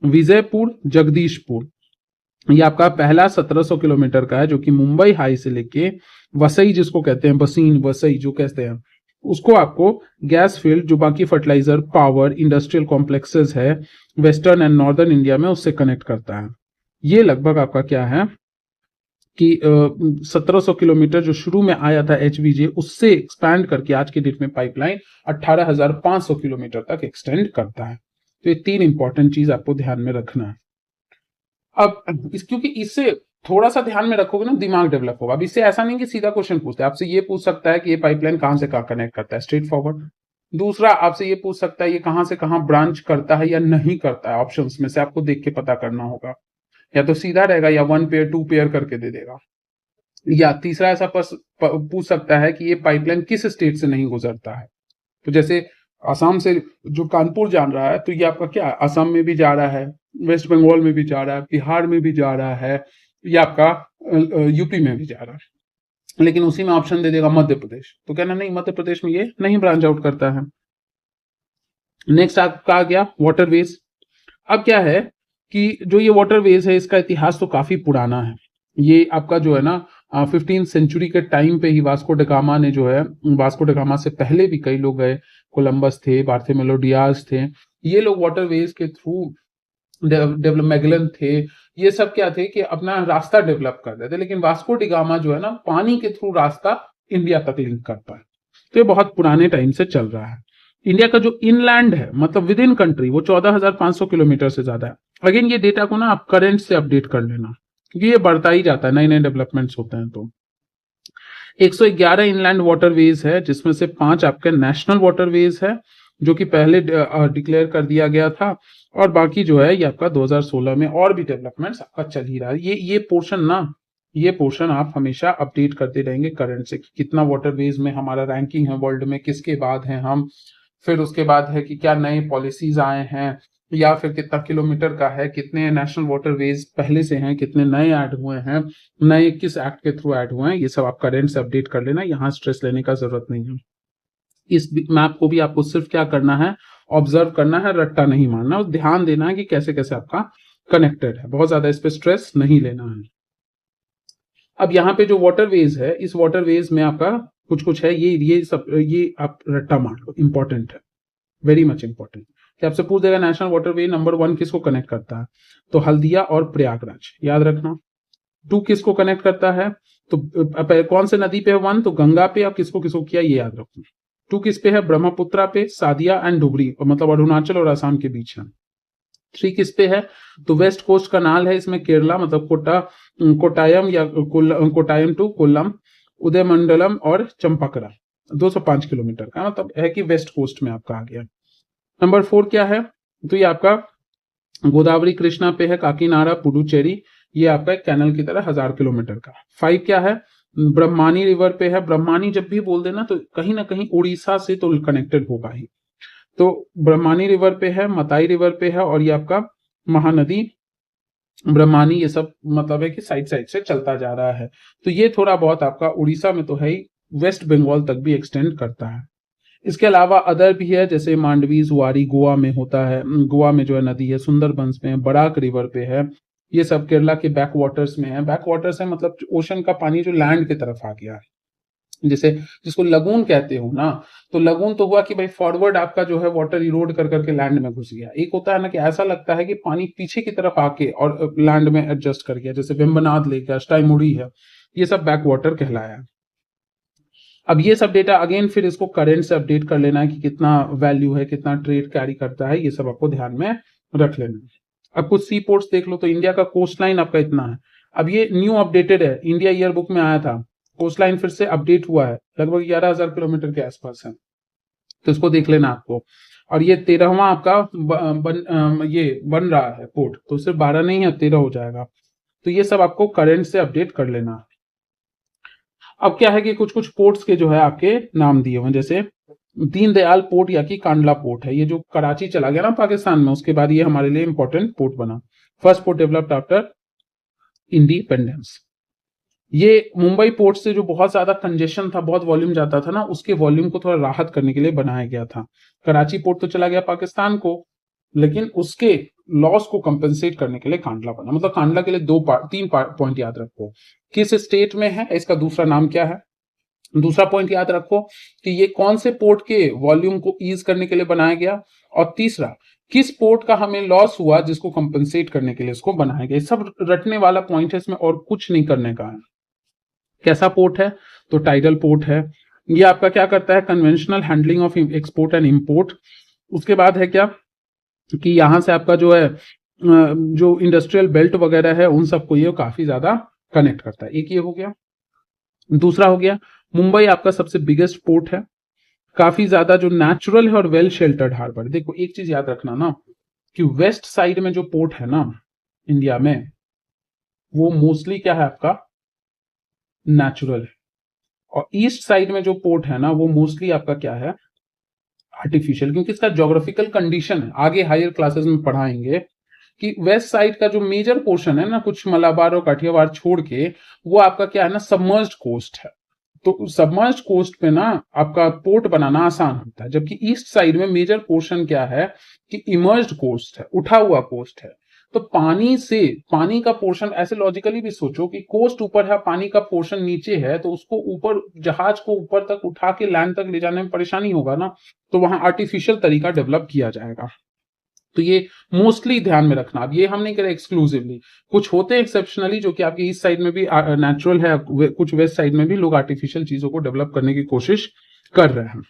विजयपुर जगदीशपुर, ये आपका पहला 1700 किलोमीटर का है, जो कि मुंबई हाई से लेके वसई, जिसको कहते हैं बसीन वसई जो कहते हैं, उसको आपको गैस फील्ड जो बाकी फर्टिलाइजर पावर इंडस्ट्रियल कॉम्प्लेक्सेस है वेस्टर्न एंड नॉर्दर्न इंडिया में, उससे कनेक्ट करता है। ये लगभग आपका क्या है कि 1700 किलोमीटर जो शुरू में आया था HVJ, उससे एक्सपैंड करके आज की डेट में पाइपलाइन 18,500 किलोमीटर तक एक्सटेंड करता है। तो ये 3 इंपॉर्टेंट चीज आपको ध्यान में रखना है। अब क्योंकि इससे थोड़ा सा ध्यान में रखोगे ना, दिमाग डेवलप होगा। अब इससे ऐसा नहीं कि सीधा क्वेश्चन पूछते हैं, आपसे ये पूछ सकता है कि ये पाइपलाइन कहां से कहां कनेक्ट करता है, स्ट्रेट फॉरवर्ड। दूसरा आपसे ये पूछ सकता है ये कहां से कहां ब्रांच करता है या नहीं करता है, ऑप्शंस में से आपको देख के पता करना होगा। या तो सीधा रहेगा या 1 पेयर 2 पेयर करके दे देगा। या तीसरा ऐसा पूछ सकता है कि ये पाइपलाइन किस स्टेट से नहीं गुजरता है। तो जैसे आसाम से जो कानपुर जा रहा है, तो ये आपका क्या असम में भी जा रहा है, वेस्ट बंगाल में भी जा रहा है, बिहार में भी जा रहा है, या आपका यूपी में भी जा रहा है, लेकिन उसी में ऑप्शन दे देगा मध्य प्रदेश। तो कहना नहीं, मध्य प्रदेश में ये नहीं ब्रांच आउट करता है। नेक्स्ट आपका आ गया वाटरवेज। अब क्या है कि जो ये वाटरवेज है, इसका इतिहास तो काफी पुराना है। ये आपका जो है ना 15th सेंचुरी के टाइम पे ही वास्को डगामा ने जो है, वास्को डगामा से पहले भी कई लोग गए, कोलंबस थे, बार्थेमेलो डियाज थे, ये लोग वाटरवेज के थ्रू डेवलप, मैगलन थे, ये सब क्या थे कि अपना रास्ता डेवलप कर रहे थे। लेकिन वास्को डिगामा जो है ना पानी के थ्रू रास्ता इंडिया तक लिंक करता है। तो ये बहुत पुराने टाइम से चल रहा है। इंडिया का जो इनलैंड है, मतलब विद इन कंट्री, वो 14,500 किलोमीटर से ज्यादा है। अगेन ये डेटा को ना आप करंट से अपडेट कर लेना, क्योंकि ये बढ़ता ही जाता है, नए नए डेवलपमेंट्स होते हैं। तो 111 इनलैंड वाटरवेज है, जिसमें से 5 आपके नेशनल वाटरवेज है, जो कि पहले डिक्लेयर कर दिया गया था, और बाकी जो है ये आपका 2016 में और भी डेवलपमेंट्स आपका चल ही रहा है। ये पोर्शन आप हमेशा अपडेट करते रहेंगे करंट से, कि कितना वाटरवेज में हमारा रैंकिंग है वर्ल्ड में, किसके बाद है हम, फिर उसके बाद है कि क्या नए पॉलिसीज आए हैं, या फिर कितना किलोमीटर का है, कितने नेशनल वाटरवेज पहले से हैं, कितने नए ऐड हुए हैं, नए किस एक्ट के थ्रू ऐड हुए हैं, ये सब आप करंट से अपडेट कर लेना। यहाँ स्ट्रेस लेने का जरूरत नहीं है। इस मैप को भी आपको सिर्फ क्या करना है, ऑब्जर्व करना है, रट्टा नहीं मारना, और ध्यान देना है कि कैसे कैसे आपका कनेक्टेड है। बहुत ज्यादा इस पे स्ट्रेस नहीं लेना है। अब यहाँ पे जो वाटरवेज है, इस वाटरवेज में आपका कुछ कुछ है, ये आप रट्टा मार लो, इंपॉर्टेंट है, वेरी मच इंपॉर्टेंट। कि आपसे पूछ देगा नेशनल वाटरवे नंबर 1 किसको कनेक्ट करता है, तो हल्दिया और प्रयागराज, याद रखना। 2 किसको कनेक्ट करता है, तो कौन से नदी पे है 1, तो गंगा पे, और किसको किसको किया ये याद रखना। 2 किस पे है, ब्रह्मपुत्रा पे, सादिया एंड डुबरी, मतलब अरुणाचल और असम के बीच है। 3 किस पे है, तो वेस्ट कोस्ट कनाल है, इसमें केरला, मतलब कोटायम या कोटायम टू कोल्लम, उदयमंडलम और चंपाकरा, 205 किलोमीटर का, मतलब है कि वेस्ट कोस्ट में आपका आ गया। नंबर 4 क्या है, तो ये आपका गोदावरी कृष्णा पे है, काकीनाडा पुडुचेरी, ये आपका एक कैनल की तरह 1000 किलोमीटर का। 5 क्या है, ब्रह्मानी रिवर पे है। ब्रह्मानी जब भी बोल देना तो कहीं ना कहीं उड़ीसा से तो कनेक्टेड होगा ही। तो ब्रह्मानी रिवर पे है, मताई रिवर पे है, और ये आपका महानदी ब्रह्मानी, ये सब मतलब है कि साइड साइड से चलता जा रहा है। तो ये थोड़ा बहुत आपका उड़ीसा में तो है ही, वेस्ट बंगाल तक भी एक्सटेंड करता है। इसके अलावा अदर भी है, जैसे मांडवी जुआरी गोवा में होता है, गोवा में जो है नदी है, सुंदरबंस में है, बराक रिवर पे है, ये सब केरला के बैक वाटर्स में है। बैक वाटर्स है मतलब ओशन का पानी जो लैंड की तरफ आ गया है, जैसे जिसको लगून कहते हो ना, तो लगून तो हुआ कि भाई फॉरवर्ड आपका जो है वाटर इरोड कर करके लैंड में घुस गया। एक होता है ना कि ऐसा लगता है कि पानी पीछे की तरफ आके और लैंड में एडजस्ट कर गया, जैसे वेम्बनाड लेक है, स्टाइमुड़ी है, ये सब बैक वाटर कहलाया। अब ये सब डेटा अगेन फिर इसको करंट से अपडेट कर लेना है कि कितना वैल्यू है, कितना ट्रेड कैरी करता है, ये सब आपको ध्यान में रख लेना है। अब कुछ सी पोर्ट्स देख लो, तो इंडिया का कोस्ट लाइन आपका इतना है। अब ये न्यू अपडेटेड है, इंडिया ईयर बुक में आया था, कोस्ट लाइन फिर से अपडेट हुआ है, लगभग 11,000 किलोमीटर के आसपास है, तो इसको देख लेना आपको। और ये 13वां आपका ये बन रहा है पोर्ट, तो सिर्फ 12 नहीं है, 13 हो जाएगा। तो ये सब आपको करंट से अपडेट कर लेना है। अब क्या है कि कुछ कुछ पोर्ट्स के जो है आपके नाम दिए हुए, जैसे दीनदयाल पोर्ट या कि कांडला पोर्ट है, ये जो कराची चला गया ना पाकिस्तान में, उसके बाद ये हमारे लिए इंपॉर्टेंट पोर्ट बना। First port developed after independence. ये मुंबई पोर्ट से जो बहुत ज्यादा कंजेशन था, बहुत वॉल्यूम जाता था ना, उसके वॉल्यूम को थोड़ा राहत करने के लिए बनाया गया था। कराची पोर्ट तो चला गया पाकिस्तान को, लेकिन उसके लॉस को कंपेंसेट करने के लिए कांडला बना। मतलब कांडला के लिए तीन पॉइंट याद रखो, किस स्टेट में है, इसका दूसरा नाम क्या है। दूसरा पॉइंट याद रखो कि ये कौन से पोर्ट के वॉल्यूम को ईज करने के लिए बनाया गया, और तीसरा किस पोर्ट का हमें लॉस हुआ जिसको कंपेंसेट करने के लिए इसको बनाया गया। सब रटने वाला पॉइंट है, इसमें और कुछ नहीं करने का है। कैसा पोर्ट है, तो टाइडल पोर्ट है। ये आपका क्या करता है, conventional handling of export and import. उसके बाद है क्या कि यहां से आपका जो है जो इंडस्ट्रियल बेल्ट वगैरह है उन सबको ये काफी ज्यादा कनेक्ट करता है। एक ये हो गया। दूसरा हो गया, मुंबई आपका सबसे बिगेस्ट पोर्ट है, काफी ज्यादा जो नेचुरल है और वेल शेल्टर्ड हार्बर। देखो एक चीज याद रखना ना, कि वेस्ट साइड में जो पोर्ट है ना इंडिया में, वो मोस्टली क्या है आपका, नेचुरल है। और ईस्ट साइड में जो पोर्ट है ना, वो मोस्टली आपका क्या है, आर्टिफिशियल, क्योंकि इसका ज्योग्राफिकल कंडीशन है। आगे हायर क्लासेस में पढ़ाएंगे कि वेस्ट साइड का जो मेजर पोर्शन है ना, कुछ मलाबार और काठियावाड़ छोड़ के, वो आपका क्या है ना, सबमर्ज्ड कोस्ट है। तो सबमर्ज्ड कोस्ट पे ना आपका पोर्ट बनाना आसान होता है, जबकि ईस्ट साइड में मेजर पोर्शन क्या है कि इमर्ज्ड कोस्ट है, उठा हुआ कोस्ट है। तो पानी का पोर्शन, ऐसे लॉजिकली भी सोचो कि कोस्ट ऊपर है, पानी का पोर्शन नीचे है, तो उसको ऊपर, जहाज को ऊपर तक उठा के लैंड तक ले जाने में परेशानी होगा ना, तो वहां आर्टिफिशियल तरीका डेवलप किया जाएगा। तो ये मोस्टली ध्यान में रखना। अब ये हम नहीं करें एक्सक्लूसिवली, कुछ होते हैं एक्सेप्शनली जो कि आपके ईस्ट साइड में भी नेचुरल है, कुछ वेस्ट साइड में भी लोग आर्टिफिशियल चीजों को डेवलप करने की कोशिश कर रहे हैं।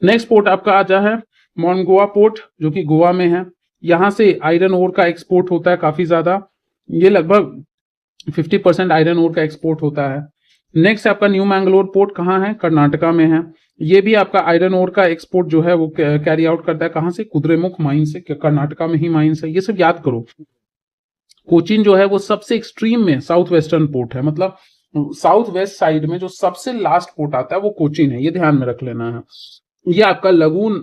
नेक्स्ट पोर्ट आपका आ जा है मोनगोआ पोर्ट, जो कि गोवा में है। यहां से आयरन ओर का एक्सपोर्ट होता है काफी ज्यादा, ये लगभग 50% आयरन ओर का एक्सपोर्ट होता है। नेक्स्ट आपका न्यू मैंगलोर पोर्ट कहाँ है, कर्नाटका में है। ये भी आपका आयरन ओर का एक्सपोर्ट जो है वो कैरी आउट करता है, कहां से, कुद्रेमुख माइन से, कर्नाटका में ही माइंस है। ये सब याद करो। कोचीन जो है वो सबसे एक्सट्रीम में साउथ वेस्टर्न पोर्ट है, मतलब साउथ वेस्ट साइड में जो सबसे लास्ट पोर्ट आता है वो कोचीन है, ये ध्यान में रख लेना है। ये आपका लगून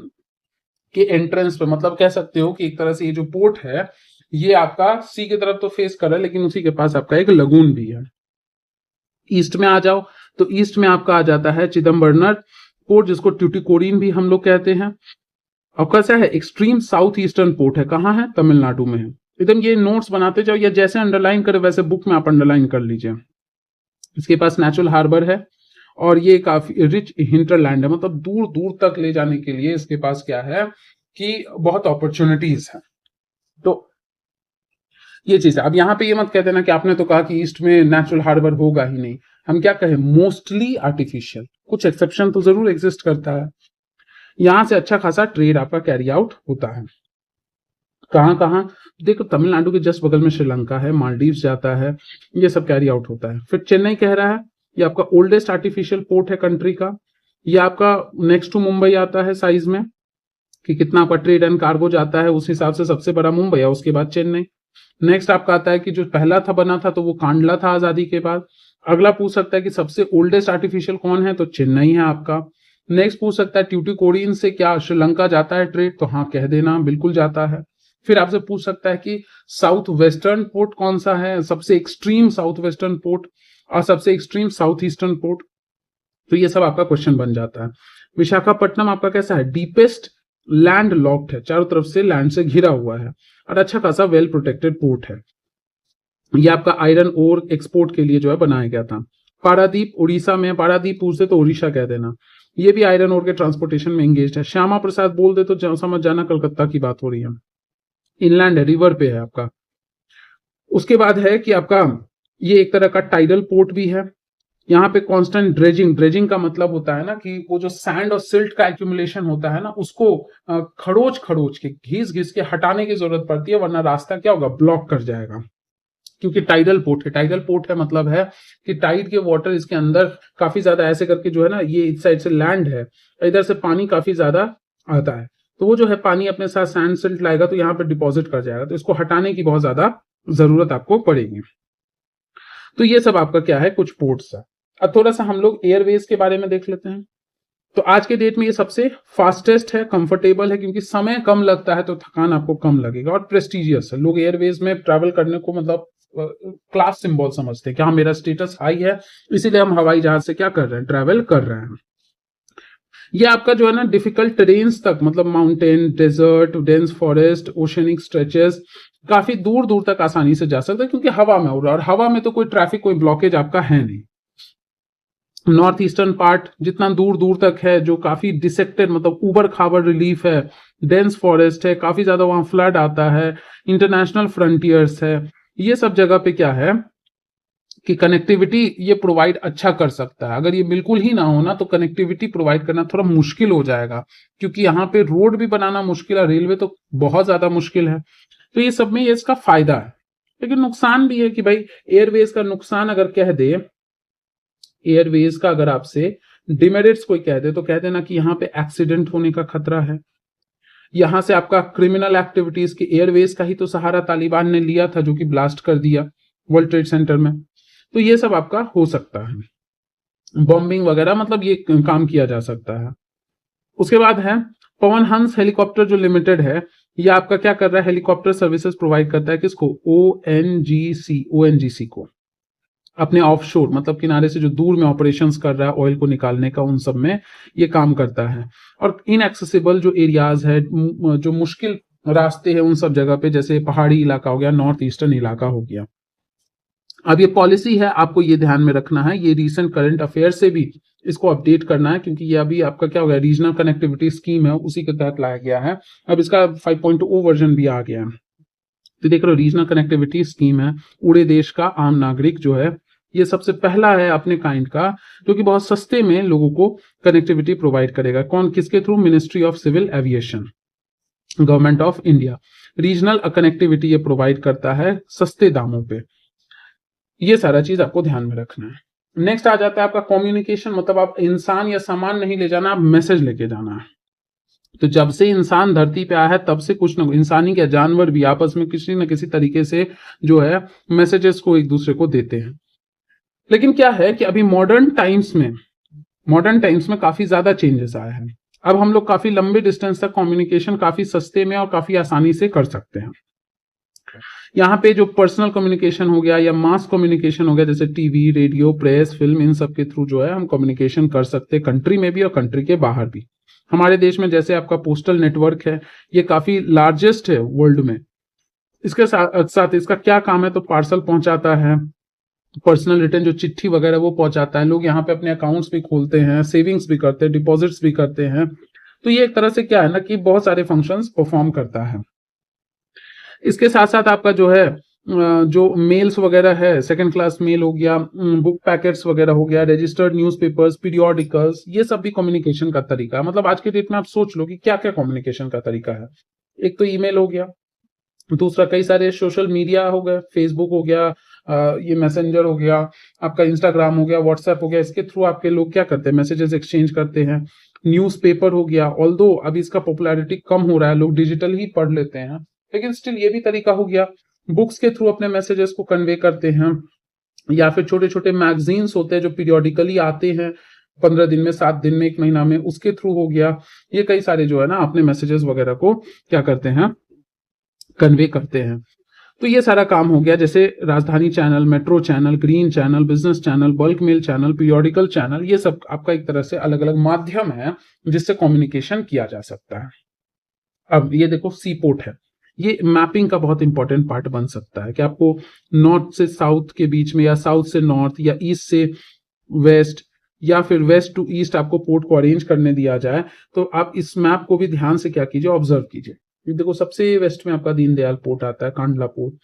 के एंट्रेंस पे, मतलब कह सकते हो कि एक तरह से ये जो पोर्ट है ये आपका सी की तरफ तो फेस कर रहा है, लेकिन उसी के पास आपका एक लगून भी है। ईस्ट में आ जाओ तो ईस्ट में आपका आ जाता है चिदम्बरनर पोर्ट, जिसको ट्यूटिकोरिन भी हम लोग कहते हैं। और कैसा है, एक्सट्रीम साउथ ईस्टर्न पोर्ट है, कहाँ है, तमिलनाडु में है। एकदम ये नोट्स बनाते जाओ, या जैसे अंडरलाइन करे वैसे बुक में आप अंडरलाइन कर लीजिए। इसके पास नेचुरल हार्बर है, और ये काफी रिच हिंटरलैंड है, मतलब दूर दूर तक ले जाने के लिए इसके पास क्या है कि बहुत अपॉर्चुनिटीज है। तो ये चीज है। अब यहाँ पे ये मत कहते ना कि आपने तो कहा कि ईस्ट में नेचुरल हार्बर होगा ही नहीं। हम क्या कहें, मोस्टली आर्टिफिशियल, कुछ एक्सेप्शन तो जरूर एग्जिस्ट करता है। यहां से अच्छा खासा ट्रेड आपका कैरी आउट होता है। कहाँ कहाँ, देखो तमिलनाडु के जस्ट बगल में श्रीलंका है, मालदीव जाता है, ये सब कैरी आउट होता है। फिर चेन्नई कह रहा है, ये आपका ओल्डेस्ट आर्टिफिशियल पोर्ट है कंट्री का। ये आपका नेक्स्ट टू मुंबई आता है साइज में, कि कितना आपका ट्रेड एंड कार्गो जाता है, उस हिसाब से सबसे बड़ा मुंबई है, उसके बाद चेन्नई। नेक्स्ट आपका आता है कि जो पहला था बना था तो वो कांडला था आजादी के बाद। अगला पूछ सकता है कि सबसे ओल्डेस्ट आर्टिफिशियल कौन है, तो चेन्नई है आपका। नेक्स्ट पूछ सकता है ट्यूटिकोरिन से क्या श्रीलंका जाता है ट्रेड, तो हाँ कह देना, बिल्कुल जाता है। फिर आपसे पूछ सकता है कि साउथ वेस्टर्न पोर्ट कौन सा है, सबसे एक्सट्रीम साउथ वेस्टर्न पोर्ट और सबसे एक्सट्रीम साउथ ईस्टर्न पोर्ट, तो ये सब आपका क्वेश्चन बन जाता है। विशाखापट्टनम आपका कैसा है, डीपेस्ट लैंड लॉक्ड है, चारों तरफ से लैंड से घिरा हुआ है, और अच्छा खासा वेल प्रोटेक्टेड पोर्ट है। ये आपका आयरन ओर एक्सपोर्ट के लिए जो है बनाया गया था। पारादीप उड़ीसा में, पारादीप पूछते तो उड़ीसा कह देना, ये भी आयरन ओर के ट्रांसपोर्टेशन में एंगेज है। श्यामा प्रसाद बोल दे तो समझ जाना कलकत्ता की बात हो रही है। इनलैंड है, रिवर पे है आपका। उसके बाद है कि आपका ये एक तरह का टाइडल पोर्ट भी है। यहाँ पे कांस्टेंट ड्रेजिंग का मतलब होता है ना कि वो जो सैंड और सिल्ट का एक्यूमुलेशन होता है ना, उसको खरोच खरोच के, घिस के हटाने की जरूरत पड़ती है, वरना रास्ता क्या होगा, ब्लॉक कर जाएगा। क्योंकि टाइडल पोर्ट है मतलब है कि टाइड के वाटर इसके अंदर काफी ज्यादा ऐसे करके जो है ना, ये इस साइड से लैंड है, इधर से पानी काफी ज्यादा आता है, तो वो जो है पानी अपने साथ सैंड सिल्ट लाएगा तो यहाँ पे डिपॉजिट कर जाएगा, तो इसको हटाने की बहुत ज्यादा जरूरत आपको पड़ेगी। तो ये सब आपका क्या है, कुछ पोर्ट्स है। अब थोड़ा सा हम लोग एयरवेज के बारे में देख लेते हैं। तो आज के डेट में ये सबसे फास्टेस्ट है, कंफर्टेबल है, क्योंकि समय कम लगता है तो थकान आपको कम लगेगा, और प्रेस्टिजियस है। लोग एयरवेज में ट्रैवल करने को मतलब क्लास सिंबल समझते हैं कि हाँ मेरा स्टेटस हाई है, इसीलिए हम हवाई जहाज से क्या कर रहे हैं, ट्रैवल कर रहे हैं। ये आपका जो है ना डिफिकल्ट टेरेन्स तक, मतलब mountain, desert, dense forest, oceanic stretches, काफी दूर दूर तक आसानी से जा सकते हैं, क्योंकि हवा में उड़ रहा है, और हवा में तो कोई ट्रैफिक, कोई ब्लॉकेज आपका है नहीं। नॉर्थ ईस्टर्न पार्ट जितना दूर दूर तक है, जो काफी डिसेक्टेड, मतलब उबड़ खाबड़ रिलीफ है, डेंस फॉरेस्ट है, काफी ज्यादा वहां फ्लड आता है, इंटरनेशनल फ्रंटियर्स है, ये सब जगह पे क्या है कि कनेक्टिविटी ये प्रोवाइड अच्छा कर सकता है। अगर ये बिल्कुल ही ना हो ना, तो कनेक्टिविटी प्रोवाइड करना थोड़ा मुश्किल हो जाएगा, क्योंकि यहाँ पे रोड भी बनाना मुश्किल है, रेलवे तो बहुत ज्यादा मुश्किल है। तो ये सब में ये इसका फायदा है, लेकिन नुकसान भी है कि भाई एयरवेज का नुकसान अगर कह दे, एयरवेज का अगर आपसे डिमेरिट्स कोई कह दे, तो कह देना कि यहाँ पे एक्सीडेंट होने का खतरा है, यहां से आपका क्रिमिनल एक्टिविटीज की, एयरवेज का ही तो सहारा तालिबान ने लिया था, जो कि ब्लास्ट कर दिया वर्ल्ड ट्रेड सेंटर में। तो ये सब आपका हो सकता है, बॉम्बिंग वगैरह, मतलब ये काम किया जा सकता है। उसके बाद है पवन हंस हेलीकॉप्टर जो लिमिटेड है, ये आपका क्या कर रहा है, हेलीकॉप्टर सर्विसेज प्रोवाइड करता है किसको, ओएनजीसी को, अपने ऑफशोर, मतलब किनारे से जो दूर में ऑपरेशंस कर रहा है ऑयल को निकालने का, उन सब में ये काम करता है। और इनएक्सेसिबल जो एरियाज है, जो मुश्किल रास्ते हैं, उन सब जगह पे, जैसे पहाड़ी इलाका हो गया, नॉर्थ ईस्टर्न इलाका हो गया। अब ये पॉलिसी है, आपको ये ध्यान में रखना है, ये रिसेंट करंट अफेयर से भी इसको अपडेट करना है, क्योंकि ये अभी आपका क्या हो गया, रीजनल कनेक्टिविटी स्कीम है, उसी के तहत लाया गया है। अब इसका 5.0 वर्जन भी आ गया है। तो देख रहे हो, रीजनल कनेक्टिविटी स्कीम है, पूरे देश का आम नागरिक जो है, ये सबसे पहला है अपने काइंड का, जो कि बहुत सस्ते में लोगों को कनेक्टिविटी प्रोवाइड करेगा। कौन, किसके through, ministry of civil aviation, government of India, regional connectivity ये प्रोवाइड करता है सस्ते दामों पे। ये सारा चीज आपको ध्यान में रखना है। नेक्स्ट आ जाता है आपका कम्युनिकेशन, मतलब आप इंसान या सामान नहीं ले जाना, आप मैसेज लेके जाना है। तो जब से इंसान धरती पे आया है, तब से कुछ ना, इंसानी क्या जानवर भी आपस में किसी न किसी तरीके से जो है मैसेजेस को एक दूसरे को देते हैं। लेकिन क्या है कि अभी मॉडर्न टाइम्स में काफी ज्यादा चेंजेस आए हैं। अब हम लोग काफी लंबे डिस्टेंस तक कम्युनिकेशन काफी सस्ते में और काफी आसानी से कर सकते हैं। यहाँ पे जो पर्सनल कम्युनिकेशन हो गया या मास कम्युनिकेशन हो गया, जैसे टीवी, रेडियो, प्रेस, फिल्म, इन सब के थ्रू जो है हम कम्युनिकेशन कर सकते हैं, कंट्री में भी और कंट्री के बाहर भी। हमारे देश में जैसे आपका पोस्टल नेटवर्क है, ये काफी लार्जेस्ट है वर्ल्ड में। इसके साथ इसका क्या काम है, तो पार्सल पहुंचाता है, पर्सनल रिटर्न जो चिट्ठी वगैरह वो पहुंचाता है। लोग यहाँ पे अपने अकाउंट्स भी खोलते हैं, सेविंग्स भी करते हैं, डिपॉजिट्स भी करते हैं। तो ये एक तरह से क्या है ना कि बहुत सारे फंक्शंस परफॉर्म करता है। इसके साथ साथ आपका जो है जो मेल्स वगैरह है, सेकंड क्लास मेल हो गया, बुक पैकेट्स वगैरह हो गया, रजिस्टर्ड न्यूज़पेपर्स, पीरियोडिकल्स, ये सब भी कम्युनिकेशन का तरीका है। मतलब आज के डेट में आप सोच लो कि क्या क्या कम्युनिकेशन का तरीका है। एक तो ईमेल हो गया, दूसरा कई सारे सोशल मीडिया हो गए, फेसबुक हो गया, ये मैसेंजर हो गया, आपका इंस्टाग्राम हो गया, व्हाट्सएप हो गया, इसके थ्रू आपके लोग क्या करते हैं, मैसेजेस एक्सचेंज करते हैं। न्यूज़पेपर हो गया, ऑल्दो अभी इसका पॉपुलैरिटी कम हो रहा है, लोग डिजिटल ही पढ़ लेते हैं, लेकिन स्टिल ये भी तरीका हो गया। बुक्स के थ्रू अपने मैसेजेस को कन्वे करते हैं, या फिर छोटे छोटे मैगजीन्स होते हैं जो पीरियोडिकली आते हैं, 15 दिन में, 7 दिन में, 1 महीना में, उसके थ्रू हो गया। ये कई सारे जो है ना अपने मैसेजेस वगैरह को क्या करते हैं, कन्वे करते हैं। तो ये सारा काम हो गया, जैसे Rajdhani channel, metro channel, green channel, business channel, bulk mail channel, periodical channel, ये सब आपका एक तरह से अलग अलग माध्यम है जिससे कम्युनिकेशन किया जा सकता है। अब ये देखो, सी पोर्ट है, ये मैपिंग का बहुत इंपॉर्टेंट पार्ट बन सकता है कि आपको नॉर्थ से साउथ के बीच में, या साउथ से नॉर्थ, या ईस्ट से वेस्ट, या फिर वेस्ट टू ईस्ट आपको पोर्ट को अरेंज करने दिया जाए, तो आप इस मैप को भी ध्यान से क्या कीजिए, ऑब्जर्व कीजिए। देखो, सबसे वेस्ट में आपका दीनदयाल पोर्ट आता है, कांडला पोर्ट,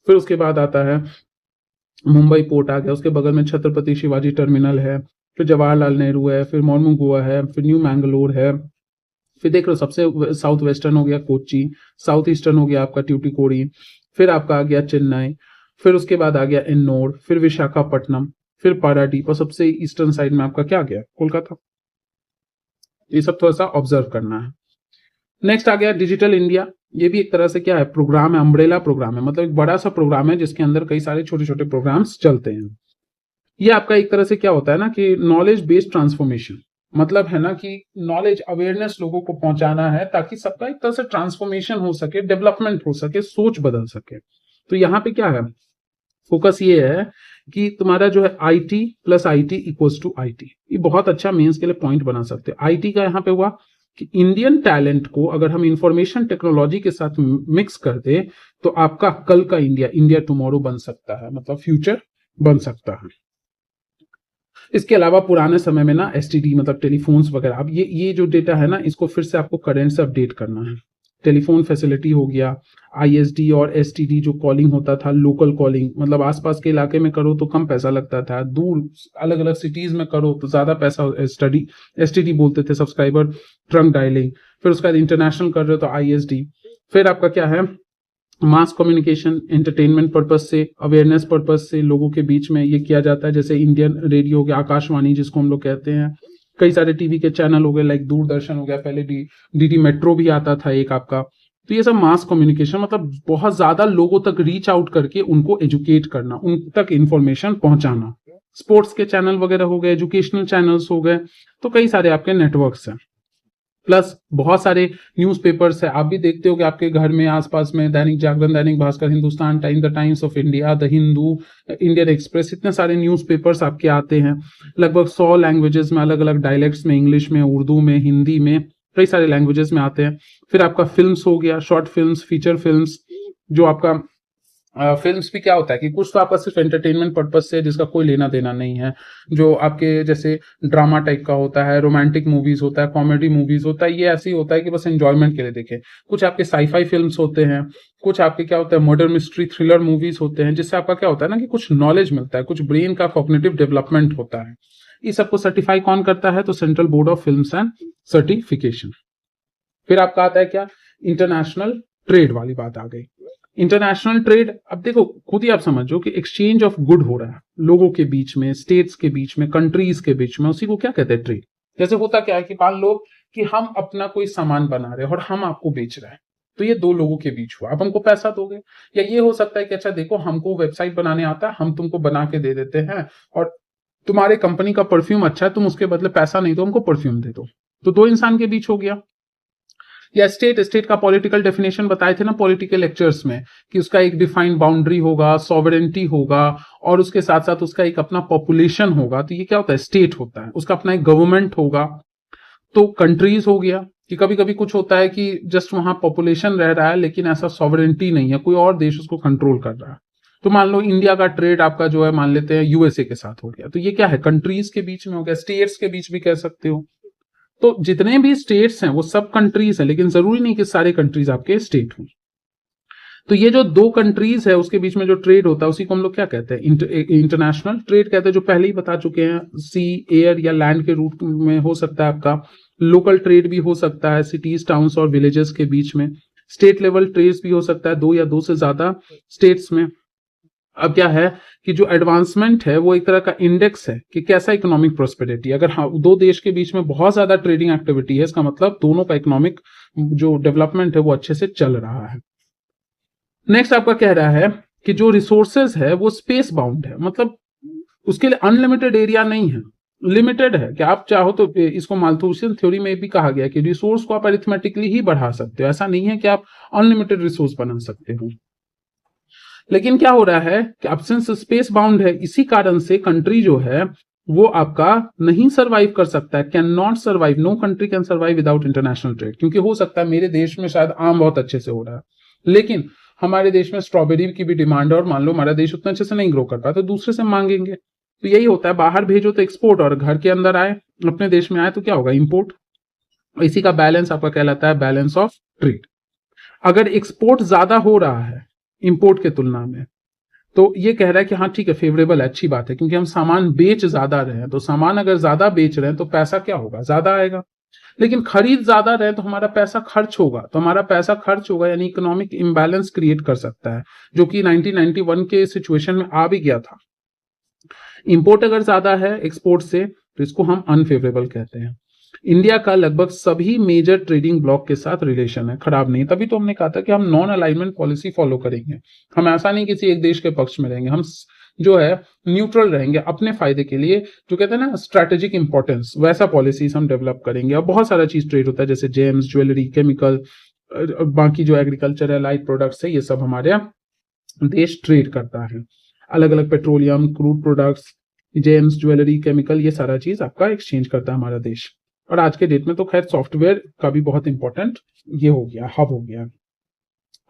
फिर उसके बाद आता है मुंबई पोर्ट आ गया, उसके बगल में छत्रपति शिवाजी टर्मिनल है, फिर जवाहरलाल नेहरू है, फिर मोर्मुगुआ है, फिर न्यू मैंगलोर है, फिर देख लो सबसे साउथ वेस्टर्न हो गया कोच्चि, साउथ ईस्टर्न हो गया आपका ट्यूटिकोरी, फिर आपका आ गया चेन्नई, फिर उसके बाद आ गया एन्नोर, फिर विशाखापट्टनम, फिर पारादीप, और सबसे ईस्टर्न साइड में आपका क्या गया, कोलकाता। ये सब थोड़ा सा ऑब्जर्व करना है। नेक्स्ट आ गया डिजिटल इंडिया, ये भी एक तरह से क्या है, प्रोग्राम है, अम्ब्रेला प्रोग्राम है, मतलब एक बड़ा सा प्रोग्राम है जिसके अंदर कई सारे छोटे छोटे प्रोग्राम्स चलते हैं। ये आपका एक तरह से क्या होता है ना कि नॉलेज बेस्ड ट्रांसफॉर्मेशन, मतलब है ना कि नॉलेज अवेयरनेस लोगों को पहुंचाना है ताकि सबका एक तरह से ट्रांसफॉर्मेशन हो सके, डेवलपमेंट हो सके, सोच बदल सके। तो यहाँ पे क्या है, फोकस ये है कि तुम्हारा जो है IT plus IT equals to IT, ये बहुत अच्छा मेंस के लिए पॉइंट बना सकते हैं। आईटी का यहाँ पे हुआ कि इंडियन टैलेंट को अगर हम इंफॉर्मेशन टेक्नोलॉजी के साथ मिक्स कर दे तो आपका कल का इंडिया, इंडिया टुमारो बन सकता है, मतलब फ्यूचर बन सकता है। इसके अलावा पुराने समय में ना एसटीडी मतलब टेलीफोन्स वगैरह, अब ये जो डेटा है ना इसको फिर से आपको करंट से अपडेट करना है। टेलीफोन फैसिलिटी हो गया, आईएसडी और एसटीडी जो कॉलिंग होता था, लोकल कॉलिंग मतलब आसपास के इलाके में करो तो कम पैसा लगता था, दूर अलग अलग सिटीज में करो तो ज्यादा पैसा, एसटीडी बोलते थे, सब्सक्राइबर ट्रंक डायलिंग। फिर उसके बाद इंटरनेशनल कर रहे हो तो आईएसडी। फिर आपका क्या है, मास कम्युनिकेशन, एंटरटेनमेंट पर्पज से, अवेयरनेस पर्पज से लोगों के बीच में ये किया जाता है, जैसे इंडियन रेडियो हो गया, आकाशवाणी जिसको हम लोग कहते हैं, कई सारे टीवी के चैनल हो गए लाइक दूरदर्शन हो गया, पहले डीडी मेट्रो भी आता था एक आपका। तो ये सब मास कम्युनिकेशन मतलब बहुत ज्यादा लोगों तक रीच आउट करके उनको एजुकेट करना, उन तक इंफॉर्मेशन पहुंचाना। स्पोर्ट्स के चैनल वगैरह हो गए, एजुकेशनल चैनल्स हो गए, तो कई सारे आपके नेटवर्क्स हैं। प्लस बहुत सारे न्यूज़पेपर्स है, आप भी देखते हो कि आपके घर में आसपास में Dainik Jagran, Dainik Bhaskar, Hindustan time, the times of India, the Hindu, Indian express, इतने सारे न्यूज़पेपर्स आपके आते हैं। लगभग 100 लैंग्वेजेस में, अलग अलग डायलेक्ट्स में, इंग्लिश में, उर्दू में, हिंदी में, कई सारे लैंग्वेजेस में आते हैं। फिर आपका फिल्म्स हो गया, शॉर्ट फिल्म्स, फीचर फिल्म्स, जो आपका फिल्म्स भी क्या होता है कि कुछ तो आपका सिर्फ एंटरटेनमेंट पर्पज से जिसका कोई लेना देना नहीं है, जो आपके जैसे ड्रामा टाइप का होता है, रोमांटिक मूवीज होता है, कॉमेडी मूवीज होता है, ये ऐसे ही होता है कि बस एंजॉयमेंट के लिए देखें। कुछ आपके साईफाई फिल्म्स होते हैं, कुछ आपके क्या होता है मर्डर मिस्ट्री थ्रिलर मूवीज होते हैं, जिससे आपका क्या होता है ना कि कुछ नॉलेज मिलता है, कुछ ब्रेन का कॉग्निटिव डेवलपमेंट होता है। इस सबको सर्टिफाई कौन करता है, तो central board of films and certification. फिर आपका आता है क्या, इंटरनेशनल ट्रेड वाली बात आ गई। इंटरनेशनल ट्रेड, अब देखो खुद ही आप समझो कि एक्सचेंज ऑफ गुड हो रहा है लोगों के बीच में, स्टेट्स के बीच में, कंट्रीज के बीच में, उसी को क्या कहते हैं, ट्रेड। जैसे होता क्या है कि मान लो कि हम अपना कोई सामान बना रहे हैं और हम आपको बेच रहे हैं, तो ये दो लोगों के बीच हुआ, आप हमको पैसा दोगे। या ये हो सकता है कि अच्छा देखो हमको वेबसाइट बनाने आता है, हम तुमको बना के दे देते हैं, और तुम्हारे कंपनी का परफ्यूम अच्छा है, तुम उसके बदले पैसा नहीं दो, हमको परफ्यूम दे दो। तो दो इंसान के बीच हो गया। या स्टेट का पॉलिटिकल डेफिनेशन बताए थे ना पॉलिटिकल लेक्चर्स में, कि उसका एक डिफाइंड बाउंड्री होगा, सॉवरेंटी होगा, और उसके साथ साथ उसका एक अपना पॉपुलेशन होगा। तो ये क्या होता है, स्टेट होता है, उसका अपना एक गवर्नमेंट होगा। तो कंट्रीज हो गया कि कभी कभी कुछ होता है कि जस्ट वहां पॉपुलेशन रह रहा है लेकिन ऐसा सॉवरेंटी नहीं है, कोई और देश उसको कंट्रोल कर रहा है। तो मान लो इंडिया का ट्रेड आपका जो है मान लेते हैं यूएसए के साथ हो गया, तो ये क्या है, कंट्रीज के बीच में हो गया, स्टेट्स के बीच भी कह सकते हो। तो जितने भी स्टेट्स हैं वो सब कंट्रीज हैं, लेकिन जरूरी नहीं कि सारे कंट्रीज आपके स्टेट हों। तो ये जो दो कंट्रीज है उसके बीच में जो ट्रेड होता है उसी को हम लोग क्या कहते हैं, इंटरनेशनल ट्रेड कहते हैं, जो पहले ही बता चुके हैं, सी, एयर या लैंड के रूट में हो सकता है आपका। लोकल ट्रेड भी हो सकता है सिटीज, टाउन्स और विलेजेस के बीच में। स्टेट लेवल ट्रेड भी हो सकता है, दो या दो से ज्यादा स्टेट्स में। अब क्या है कि जो एडवांसमेंट है वो एक तरह का इंडेक्स है कि कैसा इकोनॉमिक प्रोस्पेरिटी। अगर हाँ दो देश के बीच में बहुत ज्यादा ट्रेडिंग एक्टिविटी है, इसका मतलब दोनों का इकोनॉमिक जो डेवलपमेंट है वो अच्छे से चल रहा है। नेक्स्ट आपका कह रहा है कि जो रिसोर्सेज है वो स्पेस बाउंड है, मतलब उसके लिए अनलिमिटेड एरिया नहीं है, लिमिटेड है। कि आप चाहो तो इसको माल्थुसियन थ्योरी में भी कहा गया कि रिसोर्स को आप अरिथमेटिकली ही बढ़ा सकते हो, ऐसा नहीं है कि आप अनलिमिटेड रिसोर्स बना सकते हो। लेकिन क्या हो रहा है कि एब्सेंस स्पेस बाउंड है, इसी कारण से कंट्री जो है वो आपका नहीं सर्वाइव कर सकता है, can not survive, no country can survive without international trade. क्योंकि हो सकता है मेरे देश में शायद आम बहुत अच्छे से हो रहा है, लेकिन हमारे देश में स्ट्रॉबेरी की भी डिमांड है, और मान लो हमारा देश उतना अच्छे से नहीं ग्रो कर पाया तो दूसरे से मांगेंगे। तो यही होता है, बाहर भेजो तो एक्सपोर्ट, और घर के अंदर आए, अपने देश में आए तो क्या होगा, इंपोर्ट। इसी का बैलेंस आपका कहलाता है बैलेंस ऑफ ट्रेड। अगर एक्सपोर्ट ज्यादा हो रहा है इंपोर्ट के तुलना में, तो ये कह रहा है कि हाँ ठीक है, फेवरेबल है, अच्छी बात है, क्योंकि हम सामान बेच ज्यादा रहे हैं, तो सामान अगर ज्यादा बेच रहे हैं तो पैसा क्या होगा, ज्यादा आएगा। लेकिन खरीद ज्यादा रहे तो हमारा पैसा खर्च होगा, तो हमारा पैसा खर्च होगा यानी इकोनॉमिक इम्बैलेंस क्रिएट कर सकता है, जो कि 1991 के सिचुएशन में आ भी गया था। इंपोर्ट अगर ज्यादा है एक्सपोर्ट से तो इसको हम अनफेवरेबल कहते हैं। इंडिया का लगभग सभी मेजर ट्रेडिंग ब्लॉक के साथ रिलेशन है, खराब नहीं। तभी तो हमने कहा था कि हम नॉन अलाइनमेंट पॉलिसी फॉलो करेंगे, हम ऐसा नहीं किसी एक देश के पक्ष में रहेंगे, हम जो है न्यूट्रल रहेंगे अपने फायदे के लिए, जो कहते हैं ना स्ट्रैटेजिक इंपॉर्टेंस, वैसा पॉलिसीज हम डेवलप करेंगे। और बहुत सारा चीज ट्रेड होता है, जैसे जेम्स, ज्वेलरी, केमिकल, बाकी जो एग्रीकल्चर है, लाइट प्रोडक्ट्स है, ये सब हमारे देश ट्रेड करता है। अलग अलग petroleum, crude products, James, jewellery, chemical, ये सारा चीज आपका एक्सचेंज करता है हमारा देश। और आज के डेट में तो खैर सॉफ्टवेयर का भी बहुत इंपॉर्टेंट ये हो गया, हब हो गया।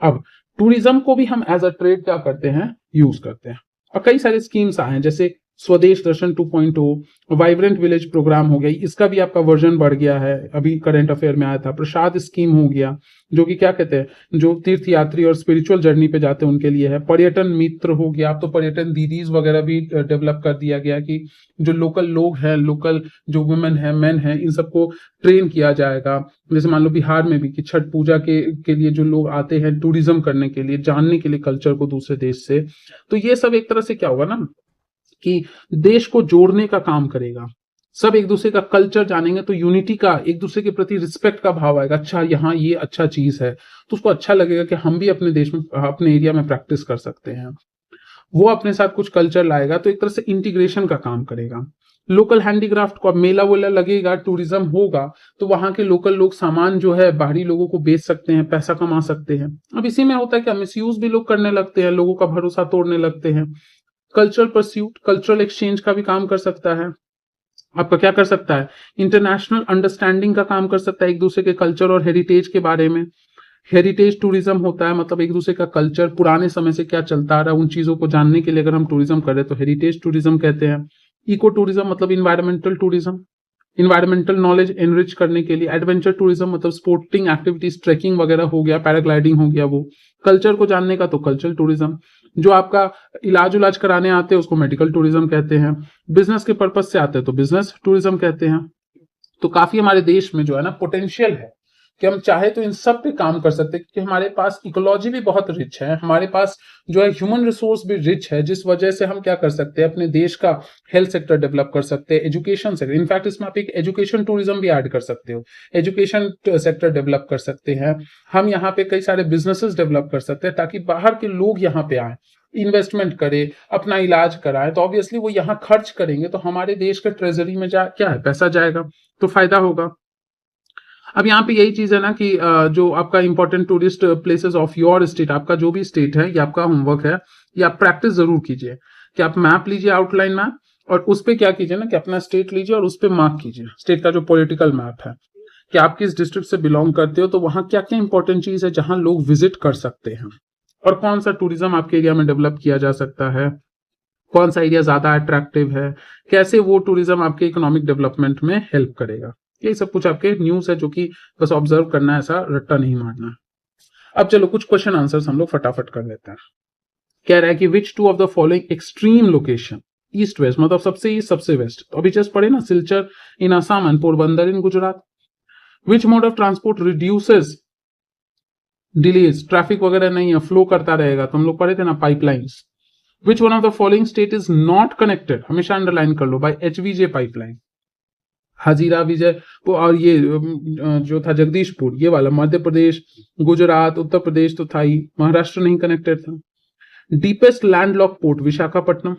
अब टूरिज्म को भी हम एज अ ट्रेड क्या करते हैं, यूज करते हैं। और कई सारे स्कीम्स आए हैं, जैसे स्वदेश दर्शन 2.0, वाइब्रेंट विलेज प्रोग्राम हो गया, इसका भी आपका वर्जन बढ़ गया है, अभी करंट अफेयर में आया था। प्रसाद स्कीम हो गया, जो कि क्या कहते हैं, जो तीर्थ यात्री और स्पिरिचुअल जर्नी पे जाते हैं उनके लिए है। पर्यटन मित्र हो गया, अब तो पर्यटन दीदीज वगैरह भी डेवलप कर दिया गया, कि जो लोकल लोग हैं, लोकल जो वुमेन है, मेन है, इन सबको ट्रेन किया जाएगा। जैसे मान लो बिहार में भी कि छठ पूजा के लिए जो लोग आते हैं टूरिज्म करने के लिए, जानने के लिए कल्चर को दूसरे देश से, तो ये सब एक तरह से क्या होगा ना, कि देश को जोड़ने का काम करेगा। सब एक दूसरे का कल्चर जानेंगे तो यूनिटी का, एक दूसरे के प्रति रिस्पेक्ट का भाव आएगा। अच्छा, यहाँ ये अच्छा चीज है, तो उसको अच्छा लगेगा कि हम भी अपने देश में, अपने एरिया में प्रैक्टिस कर सकते हैं। वो अपने साथ कुछ कल्चर लाएगा, तो एक तरह से इंटीग्रेशन का काम करेगा। लोकल हैंडीक्राफ्ट को, अब मेला वेला लगेगा, टूरिज्म होगा, तो वहां के लोकल लोग सामान जो है बाहरी लोगों को बेच सकते हैं, पैसा कमा सकते हैं। अब इसी में होता है कि मिसयूज भी लोग करने लगते हैं, लोगों का भरोसा तोड़ने लगते हैं। कल्चरल परस्यूट, कल्चरल एक्सचेंज का भी काम कर सकता है। आपका क्या कर सकता है, इंटरनेशनल अंडरस्टैंडिंग का काम कर सकता है, एक दूसरे के कल्चर और हेरिटेज के बारे में। हेरिटेज टूरिज्म होता है, मतलब एक दूसरे का कल्चर, पुराने समय से क्या चलता आ रहा है, उन चीजों को जानने के लिए अगर हम टूरिज्म करें तो हेरिटेज टूरिज्म कहते हैं। इको टूरिज्म मतलब environmental tourism, environmental knowledge enrich करने के लिए। एडवेंचर टूरिज्म मतलब स्पोर्टिंग एक्टिविटीज, ट्रैकिंग वगैरह हो गया, पैराग्लाइडिंग हो गया। वो कल्चर को जानने का तो कल्चरल टूरिज्म। जो आपका इलाज उलाज कराने आते हैं उसको मेडिकल टूरिज्म कहते हैं। बिजनेस के पर्पज से आते हैं तो बिजनेस टूरिज्म कहते हैं। तो काफी हमारे देश में जो है ना पोटेंशियल है कि हम चाहे तो इन सब पे काम कर सकते हैं, क्योंकि हमारे पास इकोलॉजी भी बहुत रिच है, हमारे पास जो है ह्यूमन रिसोर्स भी रिच है, जिस वजह से हम क्या कर सकते हैं, अपने देश का हेल्थ सेक्टर डेवलप कर सकते हैं, एजुकेशन सेक्टर, इनफैक्ट इसमें आप एक एजुकेशन टूरिज्म भी ऐड कर सकते हो, एजुकेशन सेक्टर डेवलप कर सकते हैं। हम यहाँ पे कई सारे बिजनेसेस डेवलप कर सकते हैं, ताकि बाहर के लोग यहाँ पे आए, इन्वेस्टमेंट करे, अपना इलाज कराए, तो ऑब्वियसली वो यहाँ खर्च करेंगे, तो हमारे देश के ट्रेजरी में क्या है, पैसा जाएगा, तो फायदा होगा। अब यहाँ पे यही चीज है ना कि जो आपका important tourist places of your state, आपका जो भी स्टेट है, ये आपका होमवर्क है, ये आप प्रैक्टिस जरूर कीजिए कि आप मैप लीजिए, आउटलाइन मैप, और उस पर क्या कीजिए ना कि अपना स्टेट लीजिए और उस पर मार्क कीजिए, स्टेट का जो पॉलिटिकल मैप है, कि आप किस डिस्ट्रिक्ट से बिलोंग करते हो, तो वहां क्या क्या इंपॉर्टेंट चीज है जहां लोग विजिट कर सकते हैं, और कौन सा टूरिज्म आपके एरिया में डेवलप किया जा सकता है, कौन सा एरिया ज्यादा अट्रैक्टिव है, कैसे वो टूरिज्म आपके इकोनॉमिक डेवलपमेंट में हेल्प करेगा। ये सब कुछ आपके न्यूज है, जो कि बस ऑब्जर्व करना है, ऐसा रट्टा नहीं मारना। अब चलो कुछ क्वेश्चन आंसर्स हम लोग फटाफट कर लेते हैं। कह रहा है कि which two of the following extreme location, east west मतलब सबसे ईस्ट सबसे वेस्ट, तो अभी जस्ट पढ़े ना, Silchar in Assam and Porbandar in Gujarat. Which mode of transport reduces delays, traffic वगैरह नहीं है, फ्लो करता रहेगा, तो हम लोग पढ़े थे ना, pipelines. Which one of the following state is not connected, हमेशा अंडरलाइन कर लो, बाय एचवीजे पाइपलाइन। हजीरा, विजय और ये जो था जगदीशपुर, ये वाला मध्य प्रदेश, गुजरात, उत्तर प्रदेश तो था ही, महाराष्ट्र नहीं कनेक्टेड था। Deepest landlocked port Visakhapatnam.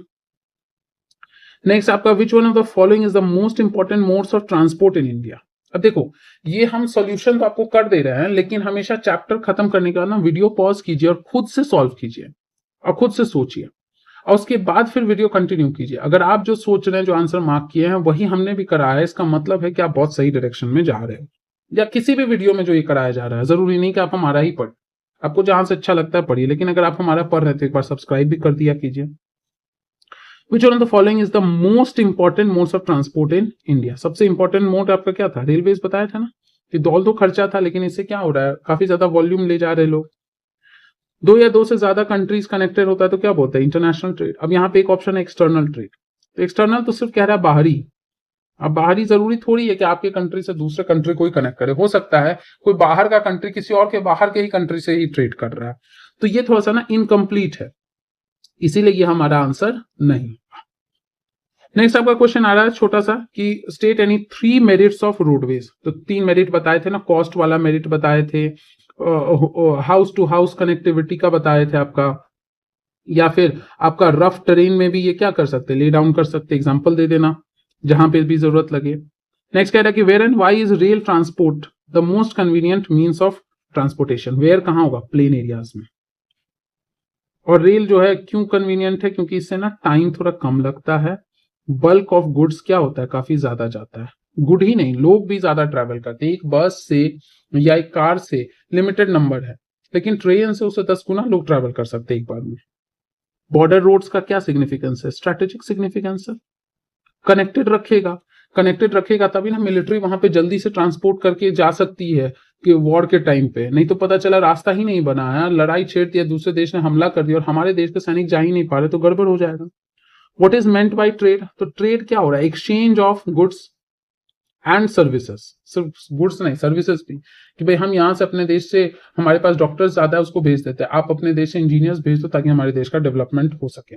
Next आपका which one of the following is the most important modes of transport in India. अब देखो, ये हम सॉल्यूशन तो आपको कर दे रहे हैं, लेकिन हमेशा चैप्टर खत्म करने के बाद ना वीडियो पॉज कीजिए और खुद से सॉल्व कीजिए और खुद से सोचिए, और उसके बाद फिर वीडियो कंटिन्यू कीजिए। अगर आप जो सोच रहे हैं, जो आंसर मार्क किए हैं, वही हमने भी कराया है, इसका मतलब है कि आप बहुत सही डायरेक्शन में जा रहे हो। या किसी भी वीडियो में जो ये कराया जा रहा है, जरूरी नहीं कि आप हमारा ही पढ़, आपको जहां से अच्छा लगता है पढ़िए, लेकिन अगर आप हमारा पढ़ रहे थे, एक बार सब्सक्राइब भी कर दिया कीजिए। विच one of the following is the most important modes of transport in India. सबसे इंपॉर्टेंट मोड आपका क्या था, रेलवेज बताया था ना, कि दो खर्चा था, लेकिन इससे क्या हो रहा है, काफी ज्यादा वॉल्यूम ले जा रहे लोग। दो या दो से ज्यादा कंट्रीज कनेक्टेड होता है तो क्या बोलते हैं, इंटरनेशनल ट्रेड। अब यहाँ पे एक ऑप्शन है एक्सटर्नल ट्रेड, तो एक्सटर्नल तो सिर्फ कह रहा है बाहरी। अब बाहरी जरूरी थोड़ी है कि आपके कंट्री से दूसरे कंट्री कोई कनेक्ट करे, हो सकता है कोई बाहर का कंट्री किसी और के बाहर के ही कंट्री से ही ट्रेड कर रहा है, तो ये थोड़ा सा ना इनकम्प्लीट है, इसीलिए ये हमारा आंसर नहीं। नेक्स्ट आपका क्वेश्चन आ रहा है छोटा सा, कि state any 3 merits of roadways. तो 3 मेरिट बताए थे ना, कॉस्ट वाला मेरिट बताए थे, हाउस टू हाउस कनेक्टिविटी का बताए थे आपका, या फिर आपका रफ टेरेन में भी ये क्या कर सकते हैं, ले डाउन कर सकते, एग्जांपल दे देना जहां पे भी जरूरत लगे। नेक्स्ट कह रहा है कि where and why is rail transport the most convenient means of transportation. Where कहाँ होगा, प्लेन एरियाज में। और रेल जो है क्यों कन्वीनियंट है, क्योंकि इससे ना टाइम थोड़ा कम लगता है, बल्क ऑफ गुड्स क्या होता है, काफी ज्यादा जाता है। गुड ही नहीं, लोग भी ज्यादा ट्रैवल करते हैं। एक बस से या एक कार से लिमिटेड नंबर है, लेकिन ट्रेन से उसे 10 गुना लोग ट्रैवल कर सकते हैं एक बार में। बॉर्डर रोड्स का क्या सिग्निफिकेंस है, स्ट्रेटेजिक सिग्निफिकेंस है। कनेक्टेड रखेगा तभी ना मिलिट्री वहां पे जल्दी से ट्रांसपोर्ट करके जा सकती है कि वॉर के टाइम पे। नहीं तो पता चला रास्ता ही नहीं बना है, लड़ाई छेड़ दिया, दूसरे देश ने हमला कर दिया और हमारे देश के सैनिक जा ही नहीं पा रहे, तो गड़बड़ हो जाएगा। What is meant by trade, तो ट्रेड क्या हो रहा है, exchange of goods and services. सिर्फ गुड्स नहीं, सर्विसेज भी, कि भाई हम यहाँ से अपने देश से, हमारे पास डॉक्टर्स ज्यादा है उसको भेज देते हैं, आप अपने देश से इंजीनियर्स भेज दो ताकि हमारे देश का डेवलपमेंट हो सके।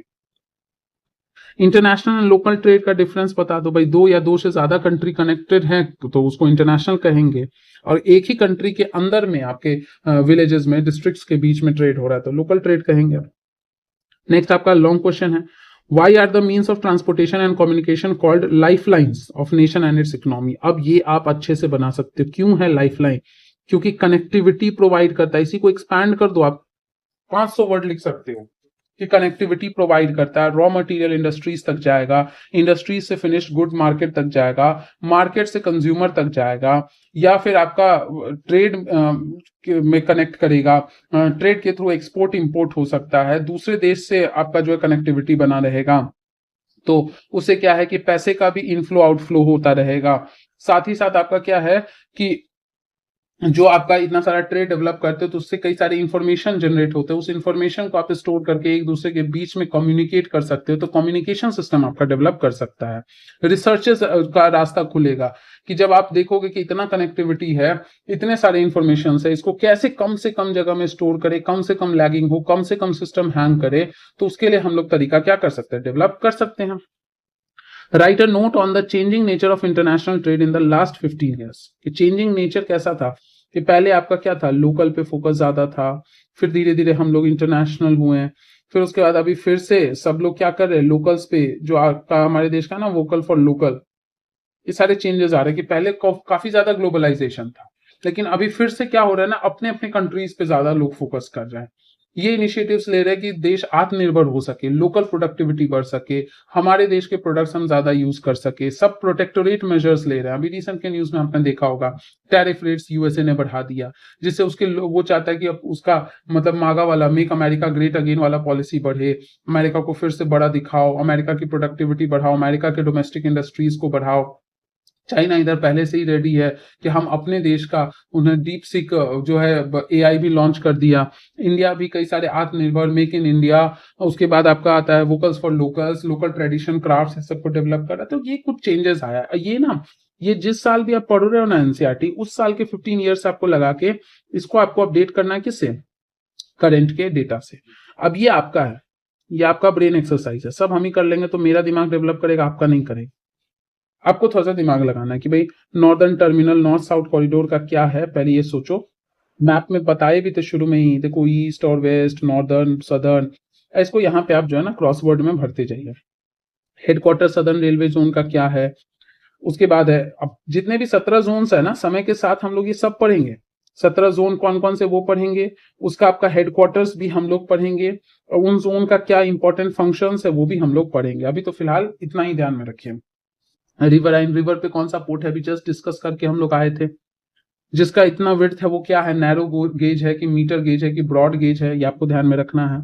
इंटरनेशनल एंड लोकल ट्रेड का डिफरेंस बता दो भाई, दो या दो से ज्यादा कंट्री कनेक्टेड हैं तो उसको इंटरनेशनल कहेंगे, और एक ही कंट्री के अंदर में आपके विलेजेस में, डिस्ट्रिक्ट्स के बीच में ट्रेड हो रहा है तो लोकल ट्रेड कहेंगे। नेक्स्ट आपका लॉन्ग क्वेश्चन है, why are the means of transportation and communication called life lines of nation and its economy. अब ये आप अच्छे से बना सकते हो, क्यों है लाइफ लाइन, क्योंकि कनेक्टिविटी प्रोवाइड करता है। इसी को एक्सपैंड कर दो, आप 500 वर्ड लिख सकते हो कि कनेक्टिविटी प्रोवाइड करता है। रॉ मटेरियल इंडस्ट्रीज तक जाएगा, इंडस्ट्रीज से फिनिश्ड गुड मार्केट तक जाएगा, मार्केट से कंज्यूमर तक जाएगा, या फिर आपका ट्रेड में कनेक्ट करेगा, ट्रेड के थ्रू एक्सपोर्ट इंपोर्ट हो सकता है, दूसरे देश से आपका जो है कनेक्टिविटी बना रहेगा, तो उससे क्या है कि पैसे का भी इनफ्लो आउटफ्लो होता रहेगा। साथ ही साथ आपका क्या है कि जो आपका इतना सारा ट्रेड डेवलप करते हो तो उससे कई सारे इंफॉर्मेशन जनरेट होते हैं, उस इंफॉर्मेशन को आप स्टोर करके एक दूसरे के बीच में कम्युनिकेट कर सकते हो, तो कम्युनिकेशन सिस्टम आपका डेवलप कर सकता है। रिसर्चेस का रास्ता खुलेगा कि जब आप देखोगे कि इतना कनेक्टिविटी है, इतने सारे इंफॉर्मेशन है, इसको कैसे कम से कम जगह में स्टोर करे, कम से कम लैगिंग हो, कम से कम सिस्टम हैंग करे, तो उसके लिए हम लोग तरीका क्या कर सकते हैं, डेवलप कर सकते हैं। Right a note on the changing nature of international trade in the last 15 years. कि चेंजिंग नेचर कैसा था, कि पहले आपका क्या था, लोकल पे फोकस ज्यादा था, फिर धीरे धीरे हम लोग इंटरनेशनल हुए हैं, फिर उसके बाद अभी फिर से सब लोग क्या कर रहे हैं, लोकल्स पे, जो आपका हमारे देश का ना वोकल फॉर लोकल, ये सारे चेंजेस आ रहे हैं। कि पहले काफी ज्यादा ग्लोबलाइजेशन था, लेकिन अभी फिर से क्या हो रहा है ना, अपने अपने कंट्रीज पे ज्यादा लोग फोकस कर रहे हैं। ये इनिशिएटिव्स ले रहे हैं कि देश आत्मनिर्भर हो सके, लोकल प्रोडक्टिविटी बढ़ सके, हमारे देश के प्रोडक्ट्स हम ज्यादा यूज कर सके, सब प्रोटेक्टोरेट मेजर्स ले रहे हैं। अभी रिसेंट के न्यूज में आपने देखा होगा, टैरिफ रेट्स यूएसए ने बढ़ा दिया, जिससे उसके वो चाहता है कि अब उसका मतलब मागा वाला मेक अमेरिका ग्रेट अगेन वाला पॉलिसी बढ़े, अमेरिका को फिर से बड़ा दिखाओ, अमेरिका की प्रोडक्टिविटी बढ़ाओ, अमेरिका के डोमेस्टिक इंडस्ट्रीज को बढ़ाओ। चाइना इधर पहले से ही रेडी है कि हम अपने देश का, उन्हें डीप सीक जो है एआई भी लॉन्च कर दिया। इंडिया भी कई सारे आत्मनिर्भर, मेक इन इंडिया, उसके बाद आपका आता है vocals for locals, local tradition craft सबको डेवलप कर रहा है। तो ये कुछ चेंजेस आया, ये ना, ये जिस साल भी आप पढ़ रहे हो ना एनसीईआरटी, उस साल के 15 ईयर्स आपको लगा के इसको आपको अपडेट करना है, किससे, करंट के डेटा से। अब ये आपका है, ये आपका ब्रेन एक्सरसाइज है, सब हम ही कर लेंगे तो मेरा दिमाग डेवलप करेगा, आपका नहीं करेगा। आपको थोड़ा सा दिमाग लगाना है कि भाई northern terminal, north south corridor का क्या है, पहले ये सोचो। मैप में बताए भी थे शुरू में ही, देखो ईस्ट और वेस्ट, नॉर्दर्न, सदर्न, इसको यहाँ पे आप जो है ना क्रॉसवर्ड में भरते जाइए। हेडक्वार्टर सदर्न रेलवे जोन का क्या है, उसके बाद है, अब जितने भी 17 जोन है ना, समय के साथ हम लोग ये सब पढ़ेंगे। 17 जोन कौन कौन से वो पढ़ेंगे, उसका आपका हेडक्वार्टर्स भी हम लोग पढ़ेंगे, और उन जोन का क्या इंपॉर्टेंट फंक्शंस है वो भी हम लोग पढ़ेंगे। अभी तो फिलहाल इतना ही ध्यान में रखिए। रिवर आइन रिवर पे कौन सा पोर्ट है, अभी जस्ट डिस्कस करके हम लोग आए थे। जिसका इतना विड्थ है वो क्या है, नैरो गेज है कि मीटर गेज है कि ब्रॉड गेज है, ये आपको ध्यान में रखना है।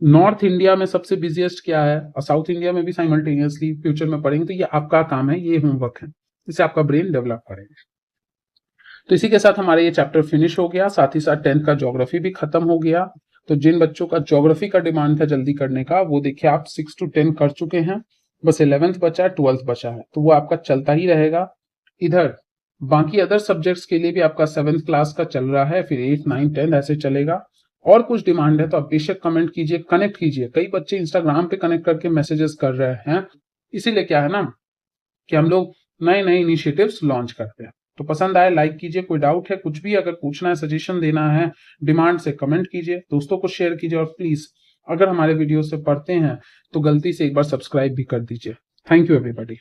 नॉर्थ इंडिया में सबसे बिजिएस्ट क्या है, और साउथ इंडिया में भी साइमल्टेनियसली फ्यूचर में पढ़ेंगे, तो ये आपका काम है, ये होमवर्क है, इससे आपका ब्रेन डेवलप करेगा। तो इसी के साथ हमारा ये चैप्टर फिनिश हो गया, साथ ही साथ 10th का ज्योग्राफी भी खत्म हो गया। तो जिन बच्चों का ज्योग्राफी का डिमांड था जल्दी करने का, वो देखिए आप 6 to 10 कर चुके हैं, बस 11th बचा है, 12th बचा है, तो वो आपका चलता ही रहेगा। इधर बाकी अदर सब्जेक्ट्स के लिए भी आपका 7th क्लास का चल रहा है, फिर 8, 9, 10 ऐसे चलेगा। और कुछ डिमांड है तो आप बेशक कमेंट कीजिए, कनेक्ट कीजिए। कई बच्चे इंस्टाग्राम पे कनेक्ट करके मैसेजेस कर रहे हैं, इसीलिए क्या है ना कि हम लोग नए नए इनिशिएटिव्स लॉन्च करते हैं। तो पसंद आए लाइक कीजिए, कोई डाउट है, कुछ भी अगर पूछना है, सजेशन देना है, डिमांड से कमेंट कीजिए, दोस्तों को शेयर कीजिए, और प्लीज अगर हमारे वीडियो से पढ़ते हैं तो गलती से एक बार सब्सक्राइब भी कर दीजिए। Thank you everybody.